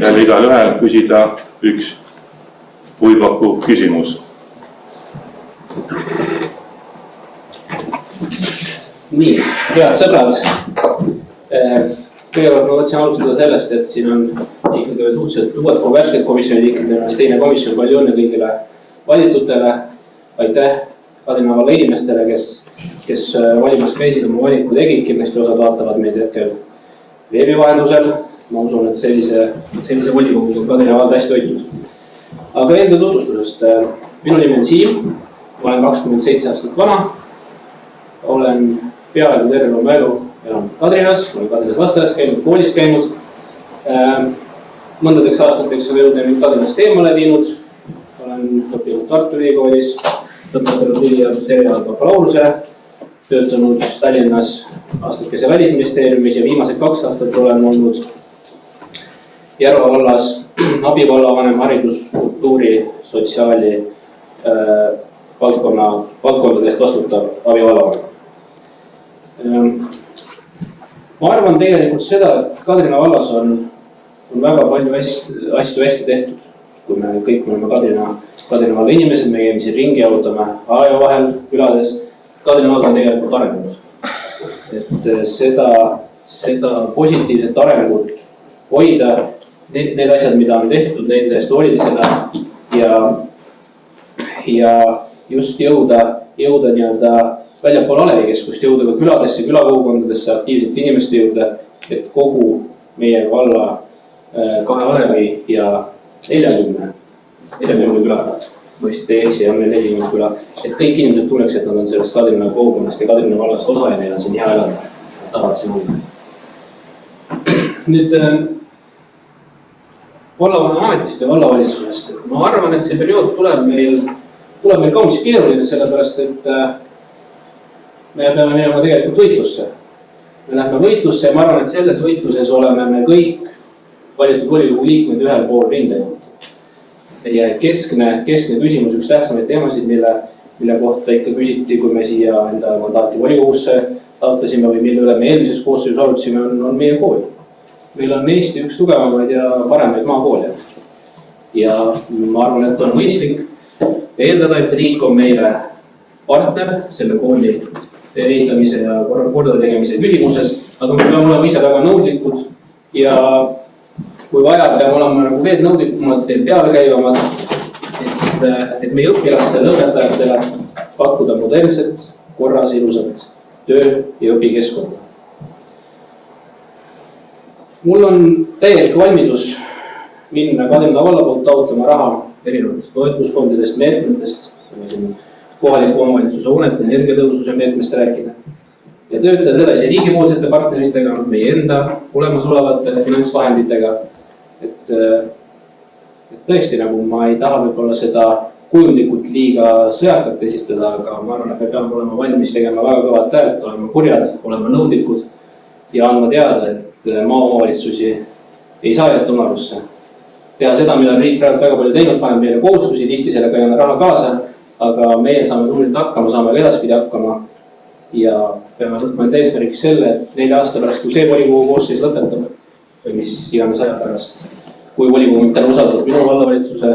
jälle igal ühel küsida üks huvipakkuv küsimus. Nii, head sõbrad. Kõigepealt ma võtsin alustada sellest, et siin on ikkagi veel suhteliselt uued värsked komisjoni liikmed, meil on teine komisjon, palju õnne kõigile valitutele. Aitäh Kadrina valla inimestele, kes valimas käisid, oma valiku tegid, kindlasti osad vaatavad meid hetkel veebi vahendusel. Ma usun, et sellise volikoguga on Kadrina vald hästi hoitud. Aga enda tutvustusest. Minu nimi on Siim, ma olen 27 aastat vana. Olen peaaegu terve oma elu elanud Kadrinas, olen Kadrinas lasteaias käinud, koolis käinud. Mõndadeks aastateks on elud Kadrinast eemale viinud. Olen õppinud Tartu Ülikoolis, lõpetanud ülikoolist bakalaureuse, töötanud Tallinnas aastakese välisministeeriumis ja viimased 2 aastat olen olnud Järva vallas abivallavanem, haridus, kultuuri, sotsiaali valdkondadest vastutav abivallavanem. Ma arvan tegelikult seda, et Kadrina vallas on väga palju asju hästi tehtud. Kui me kõik oleme Kadrina valla inimesed, me käime siin ringi, jautame aja vahel külades. Kadrina vald on tegelikult arenenud. Et seda positiivset arengut hoida, need asjad, mida on tehtud, nende eest hoolitseda ja just jõuda nii-öelda väljapool Alevikeskust, jõuda ka küladesse, külakogukondadesse, aktiivsete inimeste juurde, et kogu meie valla 2 Alevi ja 40 küla, mõiste eesi on meil 40 küla, et kõik inimesed tunneks, et nad on sellest Kadrina kogukonnast ja Kadrina vallast osa ja neil on siin hea elada, tahavad siin olla. Nüüd vallavanema ametist ja vallavalitsusest. Ma arvan, et see periood tuleb meil kaunis keeruline, sellepärast, et me peame minema tegelikult võitlusse. Me läheme võitlusse ja ma arvan, et selles võitluses oleme me kõik valitud volikogu liikmed ühel pool rindejoont. Meie keskne küsimus, üks tähtsamaid teemasid, mille kohta ikka küsiti, kui me siia enda mandaati volikogusse taotlesime või mille üle me eelmises koosseisus arutasime, on meie kool. Meil on Eesti üks tugevamaid ja paremaid maakoole. Ja ma arvan, et on mõistlik eeldada, et riik on meile partner selle kooli ehitamise ja korda tegemise küsimuses, aga me peame olema ise väga nõudlikud ja kui vaja, peame olema nagu veel nõudlikumad, veel pealekäivamad, et meie õpilastele, õpetajatele pakkuda modernset, korras, ilusat töö ja õpikeskkonda. Mul on täielik valmidus minna Kadrina valla poolt taotlema raha erinevatest toetusfondidest, meetmetest, kohaliku omavalitsuse hoonete energiatõususe meetmest rääkida ja töötada edasi riigipoolsete partneritega, meie enda olemasolevate finantsvahenditega. Et tõesti, nagu ma ei taha võib-olla seda kujundlikult liiga sõjakat esitada, aga ma arvan, et me peame olema valmis tegema väga kõvad häält, olema kurjad, olema nõudlikud ja andma teada, et maaomavalitsusi ei saa jätta unarusse. Teha seda, mida riik praegu väga palju teinud, paneb meile kohustusi, tihti sellega ei anna raha kaasa, aga meie saame tublilt hakkama, saame ka edaspidi hakkama ja peame võtma enda eesmärgiks selle, et 4 aasta pärast, kui see volikogu koosseis lõpetab või mis iganes aja pärast, kui volikogu mitte usaldatud minu vallavalitsuse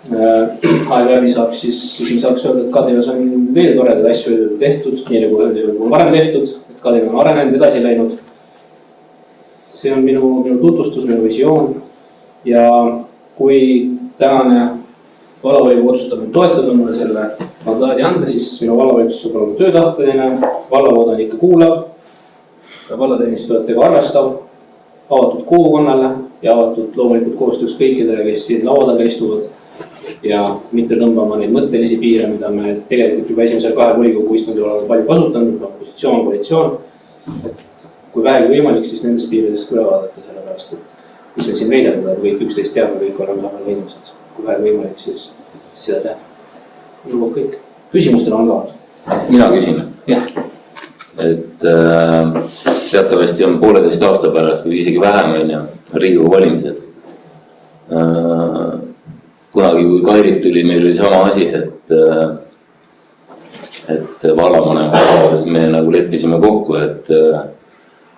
aeg läbi saab, siis me saaks öelda, et Kadrinas on veel toredad asju tehtud, nii nagu varem tehtud, et Kadrina on arenenud, edasi läinud. See on minu tutvustus, minu visioon ja kui tänane vallavolikogu otsustab toetada mulle selle mandaadi anda, siis minu vallavalitsus saab olema töötahteline, vallavood ikka kuulav, vallateenistujatega arvestav, avatud kogukonnale ja avatud loomulikult koostööks kõikidele, kes siin laua taga istuvad ja mitte tõmbama neid mõttelisi piire, mida me tegelikult juba esimesel 2 volikogu istungil oleme palju kasutanud, opositsioon, koalitsioon. Kui vähegi võimalik, siis nendest piiridest üle vaadata, sellepärast, et mis on siin veiderdada, kui kõik üksteist teab, kõik oleme väga inimesed. Kui vähegi võimalik, siis seda teha. Juba kõik. Küsimustel on ka. Mina küsin. Jah. Et teatavasti on 1,5 aasta pärast või isegi vähem Riigikogu valimised. Kunagi, kui Kairit tuli, meil oli sama asi, et vallavanemad me nagu leppisime kokku, et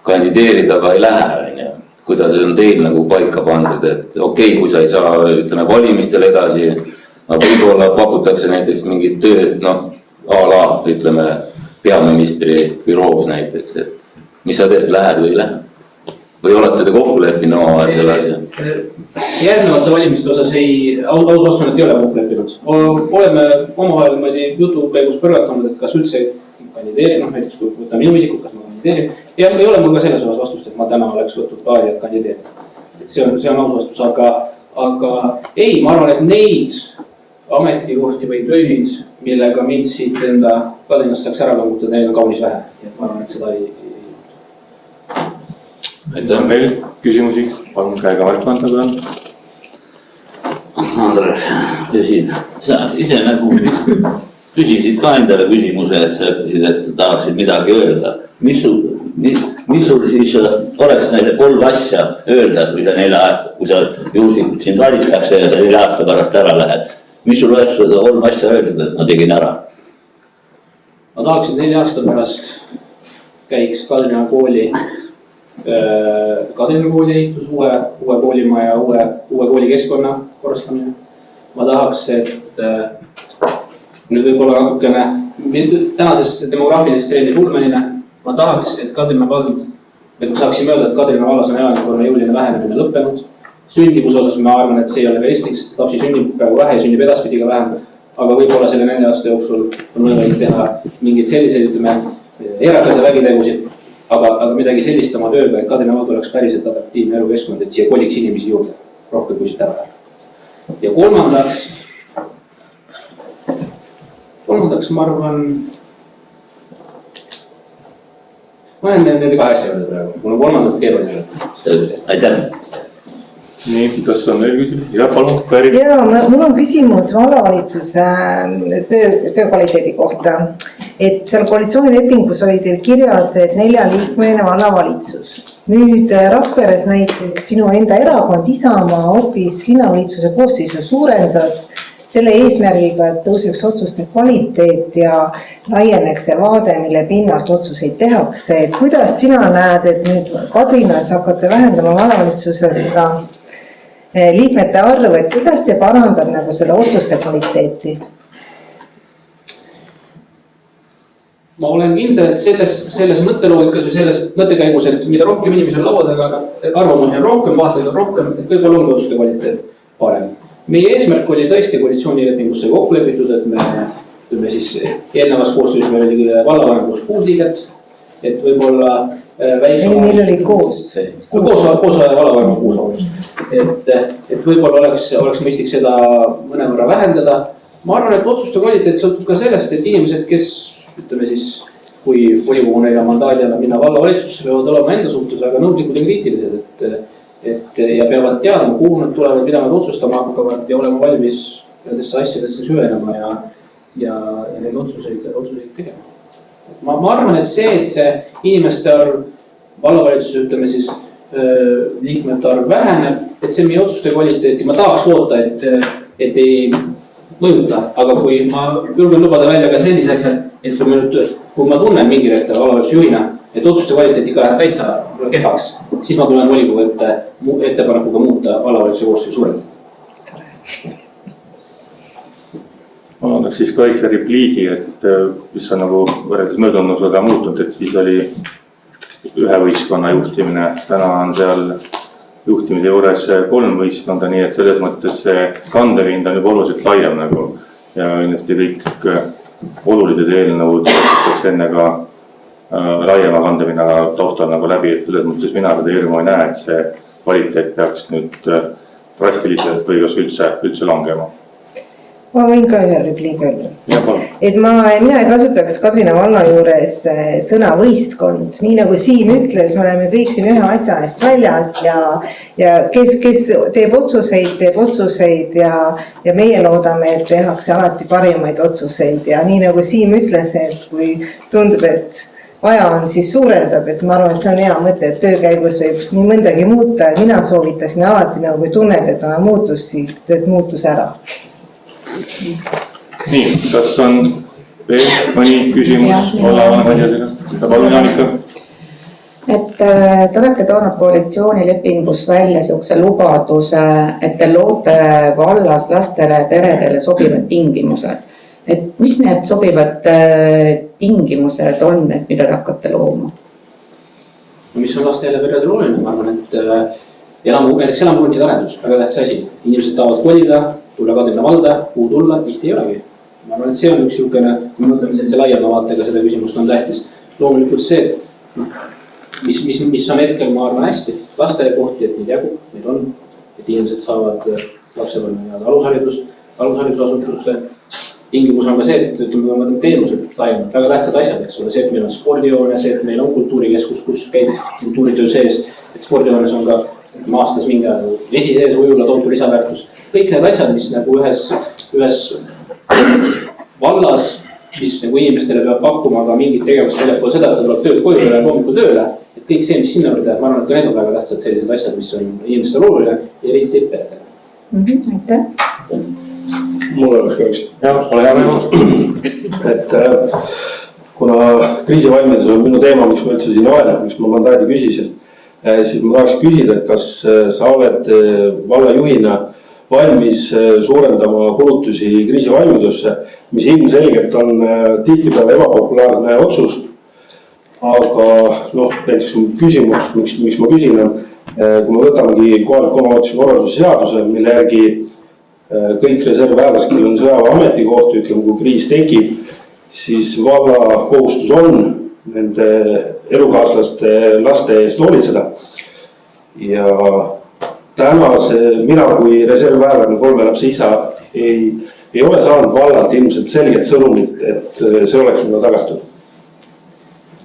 kandideerida aga ei lähe. Kuidas on teil nagu paika pandud, et okei, kui sa ei saa, ütleme, valimistel edasi, aga võib-olla pakutakse näiteks mingid tööd, a la, ütleme, peaministri büroos näiteks, et mis sa teed, lähed või ei lähe? Või olete te kokku leppinud omavahel selle asja? Järgnevate valimiste osas aus vastus on, et ei ole kokku leppinud. Oleme omavahel jutu käigus põrgatanud, et kas üldse kandideerin, näiteks kui võtame minu isikut, kas ma kandideerin. Ja ei ole mul ka selles osas vastust, et ma täna oleks võtnud kaari, et kandideerin. See on aus vastus, aga ei, ma arvan, et neid ametikohti või töid, millega mind siit enda Tallinnast saaks ära kangutada, neil on kaunis vähe. Ma arvan, et seda ei. Aitäh. On meil küsimusi? Palun käega märkmata, kui on. Andres, sa ise nagu küsisid ka endale küsimuse, et sa ütlesid, et sa tahaksid midagi öelda. Mis sul siis oleks neile 3 asja öelda, kui sa 4 aasta, kui sa juhuslikult sind valitakse ja sa 4 aasta pärast ära lähed? Mis sul oleks 3 asja öelda, et ma tegin ära? Ma tahaksin 4 aasta pärast käiks Kadrina kooli ehitus, uue koolimaja, uue koolikeskkonna korrastamine. Ma tahaks, et nüüd võib-olla natukene tänases demograafilises trendis ulmenine. Ma tahaks, et Kadrina vald, et me saaksime öelda, et Kadrina vallas on elanikkonna jõuline vähenemine lõppenud. Sündivuse osas ma arvan, et see ei ole realistlik, sest lapsi sünnib praegu vähe ja sünnib edaspidi ka vähem. Aga võib-olla selle 4 aasta jooksul on võimalik teha mingeid selliseid, ütleme, erakase vägitegusid. Aga midagi sellist oma tööga, et Kadrina vald oleks päriselt adaptiivne elukeskkond, et siia koliks inimesi juurde, rohkem kui siit ära läheb. Ja kolmandaks ma arvan, ma olen nende 2 asja öelda praegu, mul on 3. keeruline öelda. Aitäh. Nii, kas on veel küsimus? Ja, palun, Kari. Ja, mul on küsimus vallavalitsuse töö kvaliteedi kohta. Et seal koalitsioonilepingus oli teil kirjas, et 4-liikmeline vallavalitsus. Nüüd Rakveres näiteks sinu enda erakond Isamaa hoopis linnavalitsuse koosseisu suurendas selle eesmärgiga, et tõuseks otsuste kvaliteet ja laieneks see vaade, mille pinnalt otsuseid tehakse. Et kuidas sina näed, et nüüd Kadrinas hakkate vähendama vallavalitsuses seda liikmete arvu, et kuidas see parandab nagu selle otsuste kvaliteeti? Ma olen kindel, et selles mõtteloogikas või selles mõttekäigus, et mida rohkem inimesi on laua taga, arvamusi on rohkem, vaateid on rohkem, et võib-olla on otsuste kvaliteet parem. Meie eesmärk oli tõesti koalitsioonilepingusse kokku lepitud, et me siis eelnevas koosseisus meil oli vallavanemus 6 liiget, et võib-olla väiksema. Meil oli koos vallavanemus 6 august. Et võib-olla oleks mõistlik seda mõnevõrra vähendada. Ma arvan, et otsuste kvaliteet sõltub ka sellest, et inimesed, kes ütleme siis, kui volikogu neile mandaadi annab minna vallavalitsusse, peavad olema enda suhtes väga nõudlikud ja kriitilised, ja peavad teadma, kuhu nad tulevad, mida nad otsustama hakkavad ja olema valmis nendesse asjadesse süvenema ja neid otsuseid tegema. Ma arvan, et see inimeste arv, vallavalitsuse, ütleme siis, liikmete arv väheneb, et see meie otsuste kvaliteeti, ma tahaks loota, et ei mõjuta, aga kui ma julgen lubada välja ka sellise asja, et kui ma tunnen mingi hetkel vallavalitsuse juhina, et otsuste kvaliteet ikka läheb täitsa kehvaks, siis ma tulen volikogu ettepanekuga muuta vallavalitsuse koosseisu suurendada. Ma annaks siis ka väikse repliigi, et mis on nagu võrreldes möödunusega muutunud, et siis oli ühe võistkonna juhtimine, täna on seal juhtimise juures 3 võistkonda, nii et selles mõttes see kandevind on juba oluliselt laiem nagu ja kindlasti kõik olulised eelnõud enne ka laiema kandevinna taustal nagu läbi, et selles mõttes mina seda hirmu ei näe, et see kvaliteet peaks nüüd drastiliselt või kas üldse langema. Ma võin ka ühe repliigi öelda. Et mina ei kasutaks Kadrina valla juures sõna võistkond. Nii nagu Siim ütles, me oleme kõik siin ühe asja eest väljas ja kes teeb otsuseid ja meie loodame, et tehakse alati parimaid otsuseid. Ja nii nagu Siim ütles, et kui tundub, et aja on, siis suurendab, et ma arvan, et see on hea mõte, et töö käigus võib nii mõndagi muuta ja mina soovitasin alati nagu, kui tunned, et on muutus, siis teed muutus ära. Nii, kas on veel mõni küsimus vallavanem asjadega? Palun, Jaanika. Et te olete toonud koalitsioonilepingus välja sellise lubaduse, et te loote vallas lastele ja peredele sobivad tingimused. Et mis need sobivad tingimused on, et mida te hakkate looma? Mis on lastele ja peredele oluline? Ma arvan, et näiteks elamuhuntide arendus, väga tähtsa asi. Inimesed tahavad kolida, tulla Kadrina valda, kuhu tulla, tihti ei olegi. Ma arvan, et see on üks niisugune, kui me mõtleme sellise laiema vaatega seda küsimust on tähtis. Loomulikult see, et mis on hetkel, ma arvan, hästi. Lastele kohti, et neid jagub, neid on. Et inimesed saavad lapsepõlve alusharidusasutusse. Tingimus on ka see, et ütleme teenused laiemalt, väga tähtsad asjad, eks ole, see, et meil on spordihoone, see, et meil on kultuurikeskus, kus käib kultuuritöö sees, et spordihoones on ka aastas mingi vesi sees, ujula, tohutu lisaväärtus. Kõik need asjad, mis nagu ühes vallas, mis nagu inimestele peab pakkuma ka mingit tegevust väljapool seda, et ta tuleb tööd koju ja hommikul tööle, et kõik see, mis sinna juurde, ma arvan, et ka need on väga tähtsad sellised asjad, mis on inimestele oluline ja eriti peredele. Aitäh! Mul oleks ka üks. Jah, ole hea veel. Et kuna kriisivalmidus on minu teema, miks ma üldse siin olen, miks ma mandaadi küsisin, siis ma tahaks küsida, et kas sa oled vallajuhina valmis suurendama kulutusi kriisivalmidusse, mis ilmselgelt on tihtipeale ebapopulaarne otsus. Aga näiteks küsimus, miks ma küsin on, kui me võtamegi kohaliku omavalitsuse korralduse seaduse, mille järgi kõik reservväelased, kellel on sõjaväe ametikoht, ütleme, kui kriis tekib, siis valla kohustus on nende elukaaslaste laste eest hoolitseda. Ja mina kui reservväelane 3 lapse isa ei ole saanud vallalt ilmselt selget sõnumit, et see oleks mulle tagatud.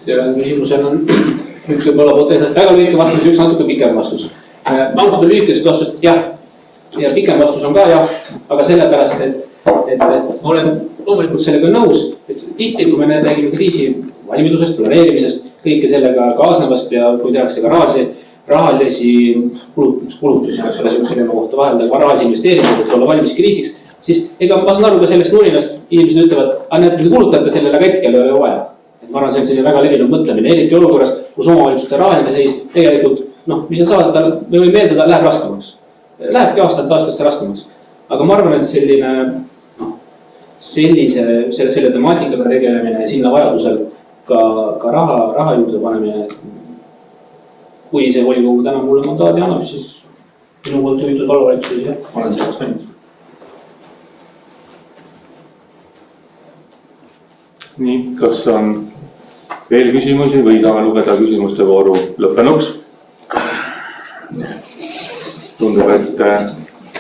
Ja küsimusel on üks võib-olla potentsiaalselt väga lühike vastus ja üks natuke pikem vastus. Ma alustan lühikesest vastust, jah. Ja pikem vastus on ka jah, aga sellepärast, et ma olen loomulikult sellega nõus, et tihti, kui me räägime kriisi valmidusest, planeerimisest, kõike sellega kaasnevast ja kui tehakse ka rahalisi kulutusi, selle kohta vahelda, rahalisi investeeringuid, et olla valmis kriisiks, siis ega ma saan aru ka sellest nurinast, inimesed ütlevad, et te kulutate sellele ka hetkel ei ole vaja. Et ma arvan, see on selline väga levinud mõtlemine, eriti olukorras, kus omavalitsuste rahaline seis tegelikult, mis on saada, me võime meeldada, läheb raskemaks. Lähebki aastasse raskemaks. Aga ma arvan, et selle temaatikaga tegelemine ja sinna vajadusel ka raha juurde panemine. Kui see volikogu täna mulle mandaadi annab, siis minu poolt juhitud vallavalitsuses ja olen selleks valmis. Nii, kas on veel küsimusi või saame lugeda küsimuste vooru lõppenuks? Tundub, et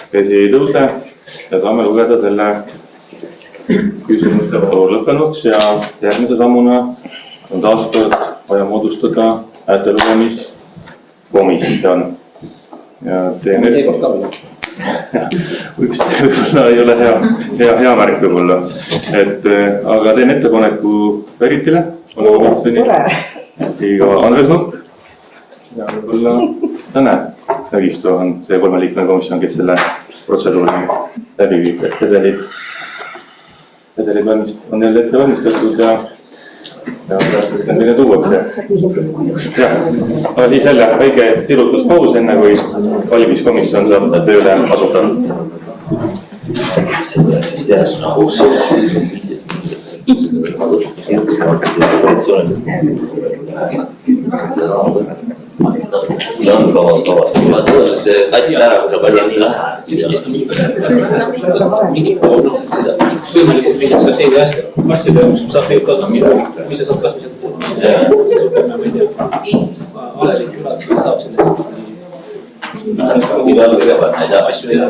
käsi ei tõuse ja saame lugeda selle küsimuste vooru lõppenuks ja järgmise sammuna on taas kord vaja moodustada häältelugemiskomisjon. Ja teen võib-olla ei ole hea märk võib-olla, aga teen ettepaneku Veritile. Tore! Iga Andres Nukk ja võib-olla näed. Sagisto on see 3-liikmene komisjon, kes selle protseduuri läbi viib. Sedelid on jälle ette valmistatud ja meile tuuakse. Aga siis jälle väike sirutuspaus enne, kui valimiskomisjon saab tööle asuda. Ja on kavast. Ma tõen, et tassin ära, kui sa palju nii Võimalikult mingit strateegia hästi. Masside jaoks saab teid ka mis sa saad kasvada. Alesik saab selle eest. Mida on kõigepealt näida asju teha?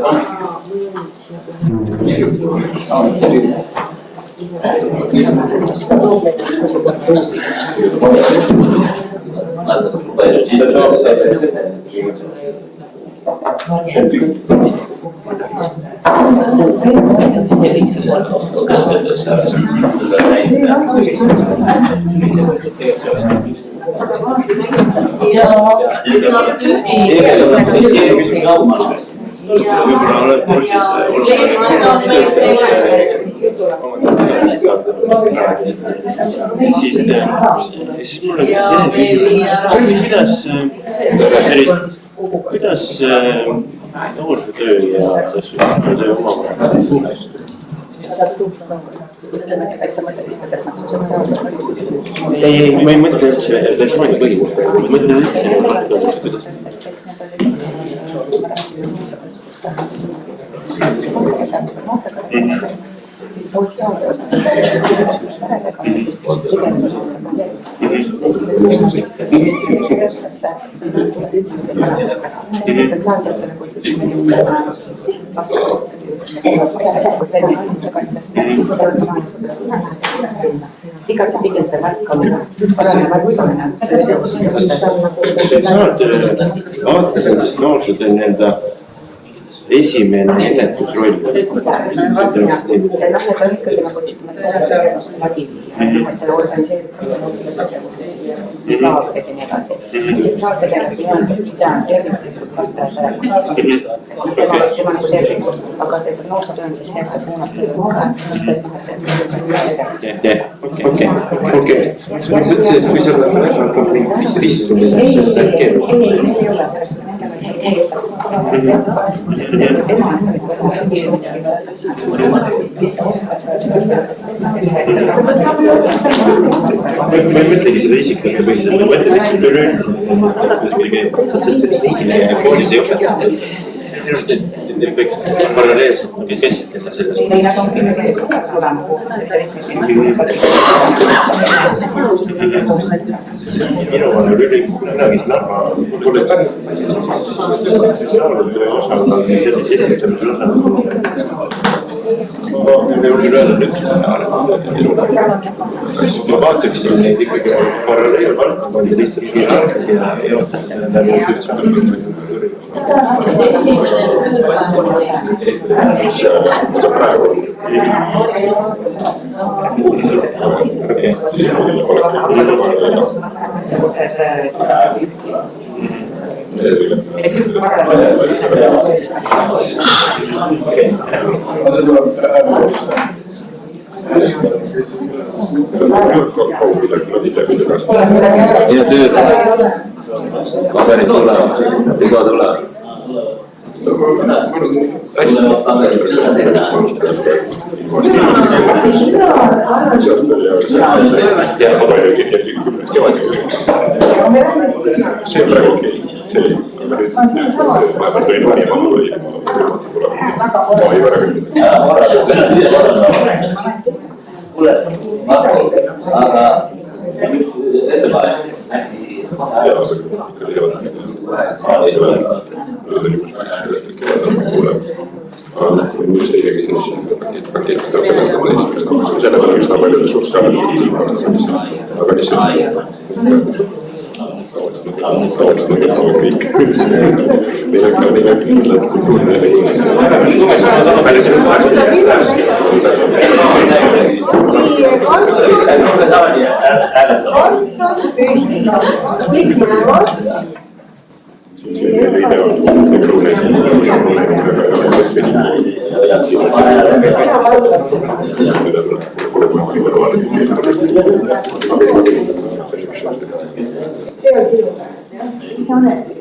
siis mul on kuidas noorsootöö ja töö omavahel suhtes? ei, ma ei mõtle üldse persooni põhikohta, ma mõtlen üldse. vaatasin siis noorsootöö nii-öelda esimene ennetusroll. Okei. Ma mõtlesin, et kui seal on mingi ristumine, siis läheb keeruliseks. ma ei mõtlegi seda isikute põhiselt, ma mõtlen lihtsalt üleüldiselt. koolis ei õpeta. minu arust need võiks paralleelselt käsitleda sellest. minu on üle kunagi Narva kolledž. ma vaataksin neid ikkagi paralleelvaldkondi lihtsalt hierarhia ja tööd. paberid tulevad, iga tuleb. see on praegu okei, see ma tõin valima, aga ettepanek selle peale üsna palju ressurssi aga lihtsalt kõik. mis on need?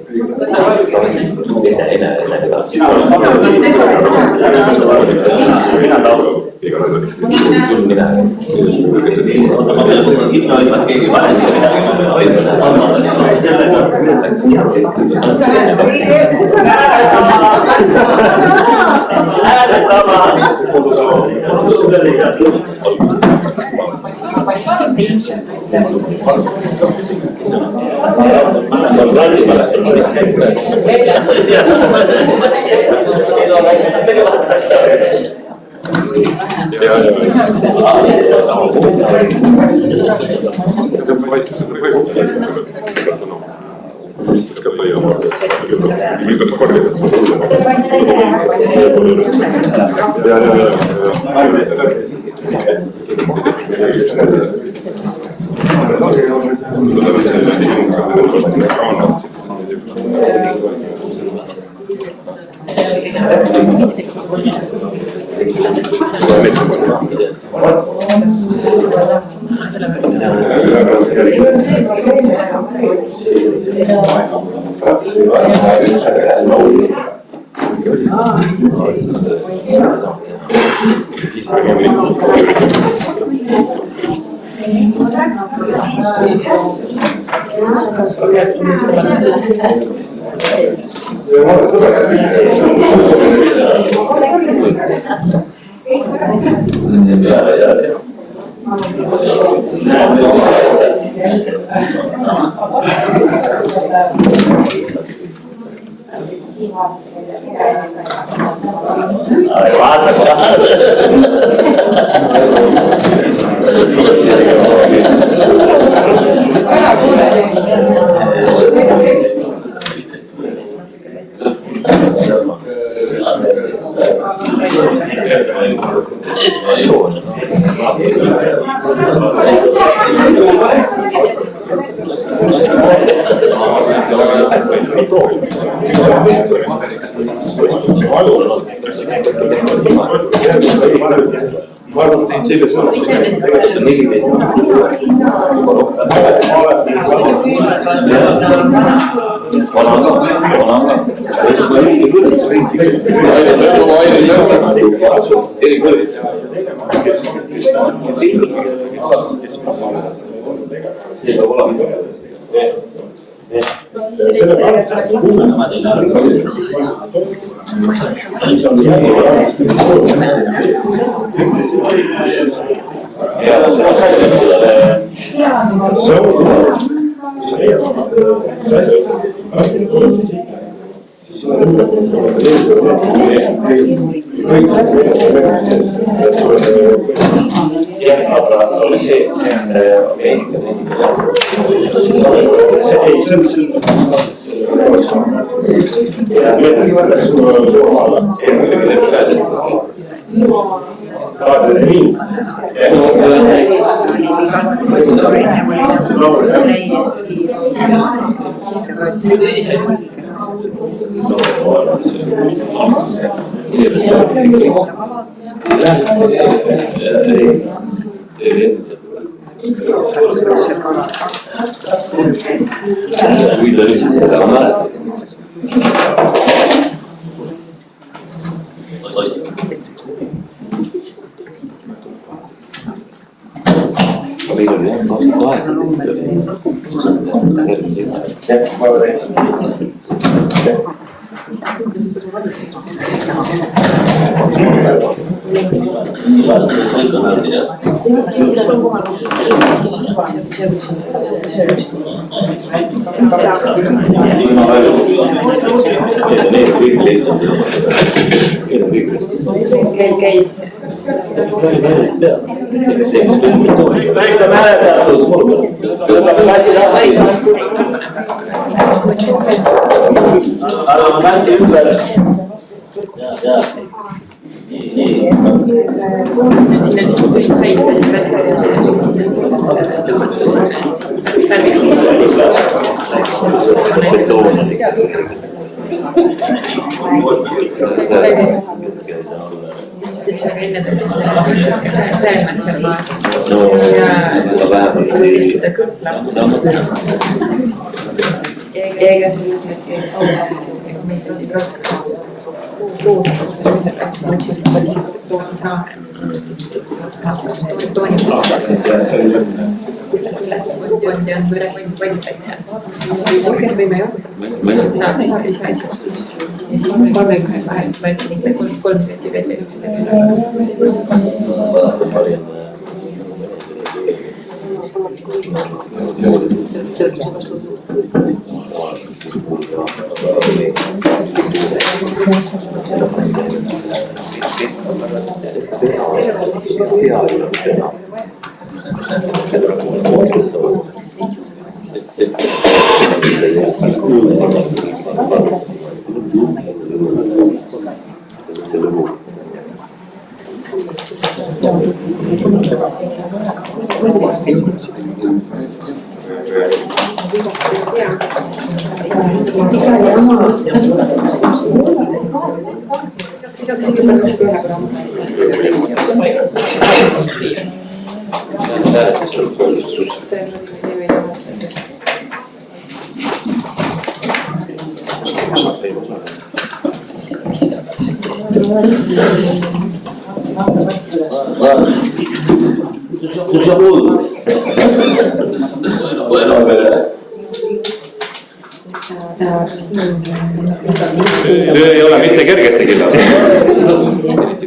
Töö ei ole mitte kergete killas.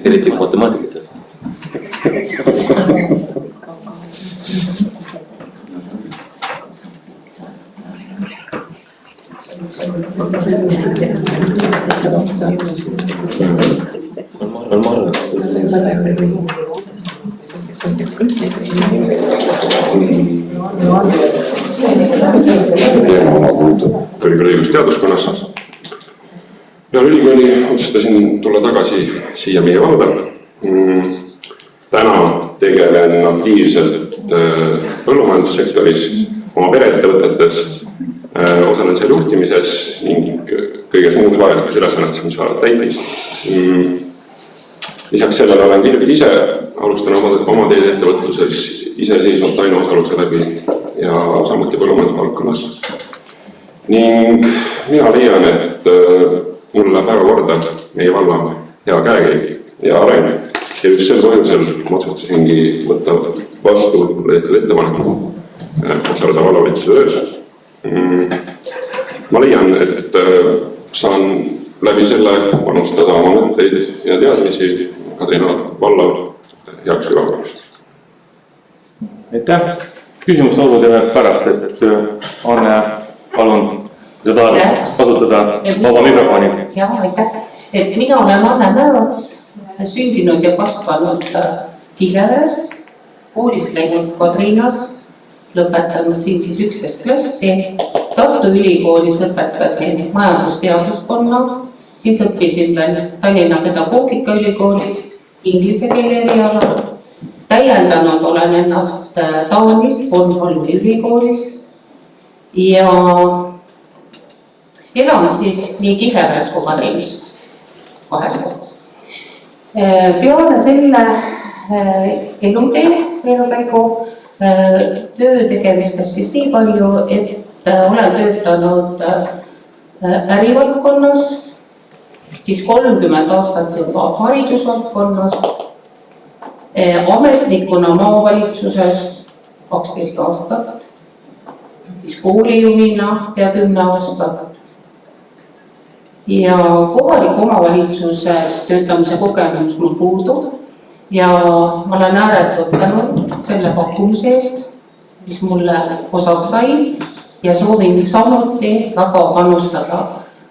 Eriti matemaatikat. kõrgel õigusteaduskonnas. Ja ülikooli otsustasin tulla tagasi siia meie valda. Täna tegelen aktiivselt põllumajandussektoris, oma pereettevõtetes, osalen seal juhtimises ning kõiges muus vajalikus ülesannetes, mis vajavad täitmist. Lisaks sellele olen kirjunud ise, alustan oma teede ettevõtluses iseseisvalt ainuosaluse läbi ja samuti põllumajandusvaldkonnas. Ning mina leian, et mul läheb väga korda meie valla hea käekäik ja areng. Ja just sel põhjusel ma otsustasingi võtta vastu tehtud ettepaneku osaleda vallavalitsuse töös. Ma leian, et saan läbi selle panustada oma mõtteid ja teadmisi Kadrina valla heaks ülevaataks. Aitäh! Küsimuste olgu teeme pärast, et Anne, palun, kui sa tahad kasutada vaba mikrofoni. Jah, aitäh. Et mina olen Anne Mäevats, sündinud ja kasvanud Kiileveres, koolis käinud Kadrinas, lõpetanud siin siis 11 klassi. Tartu Ülikoolis lõpetasin majandusteaduskonna, siis õppisin Tallinna Pedagoogika Ülikoolis inglise keele erialal. Täiendanud olen ennast Taanis, Bornholmi ülikoolis ja elan siis nii Kiileveres kui Kadrinas, kahes kohas. Peale selle elukäigu töö tegemistest siis nii palju, et olen töötanud ärivaldkonnas, siis 30 aastat juba haridusvaldkonnas, ametnikuna maavalitsuses 12 aastat, siis koolijuhina pea 10 aastat ja kohaliku omavalitsuses töötamise kogemus mul puudub ja ma olen ääretult tänud selle pakkumise eest, mis mulle osaks sai ja soovin samuti väga panustada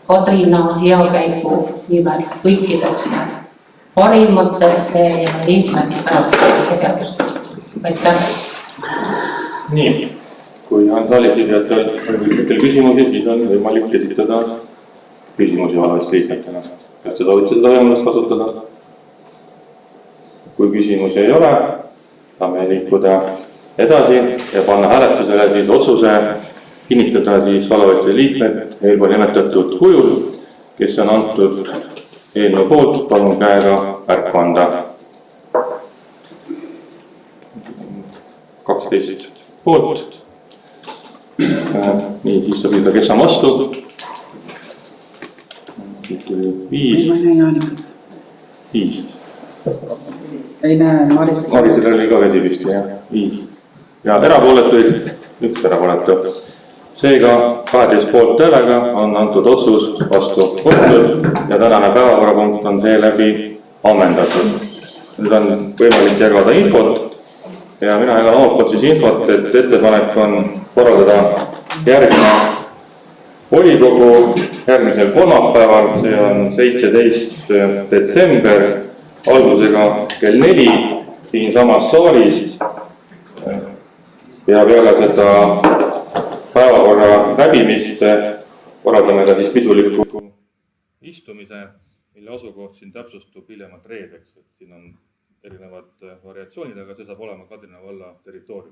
Kadrina heakäigu nimel kõikidesse parimatesse ja eesmärgipärastesse tegevustesse. Aitäh! Nii, kui on saalis küsimusi, siis on võimalik esitada küsimusi valvest liikmetena. Kas te soovite seda võimalust kasutada? Kui küsimusi ei ole, saame liikuda edasi ja panna hääletusele siis otsuse kinnitada siis valvvalitsuse liikmed eelpool nimetatud kujul, kes on antud eelnõu poolt, palun käega märku anda. 12 poolt. Nii, siis saab öelda, kes on vastu. 5. Ei näe, Marisel oli ka vesi vist, jah. 5. Ja erapooletuid, 1 erapooletu. Seega 12 poolt häälega on antud otsus vastu võetud ja tänane päevakorrapunkt on seeläbi ammendatud. Nüüd on võimalik jagada infot ja mina jagan omalt poolt siis infot, et ettepanek on korraldada järgmine volikogu järgmisel kolmapäeval, see on 17. detsember, algusega kell 4 siinsamas saalis ja peale seda päevakorra läbimist korraldame ka siis pisuliku istumise, mille asukoht siin täpsustub hiljemalt reedeks, et siin on erinevad variatsioonid, aga see saab olema Kadrina valla territoorium.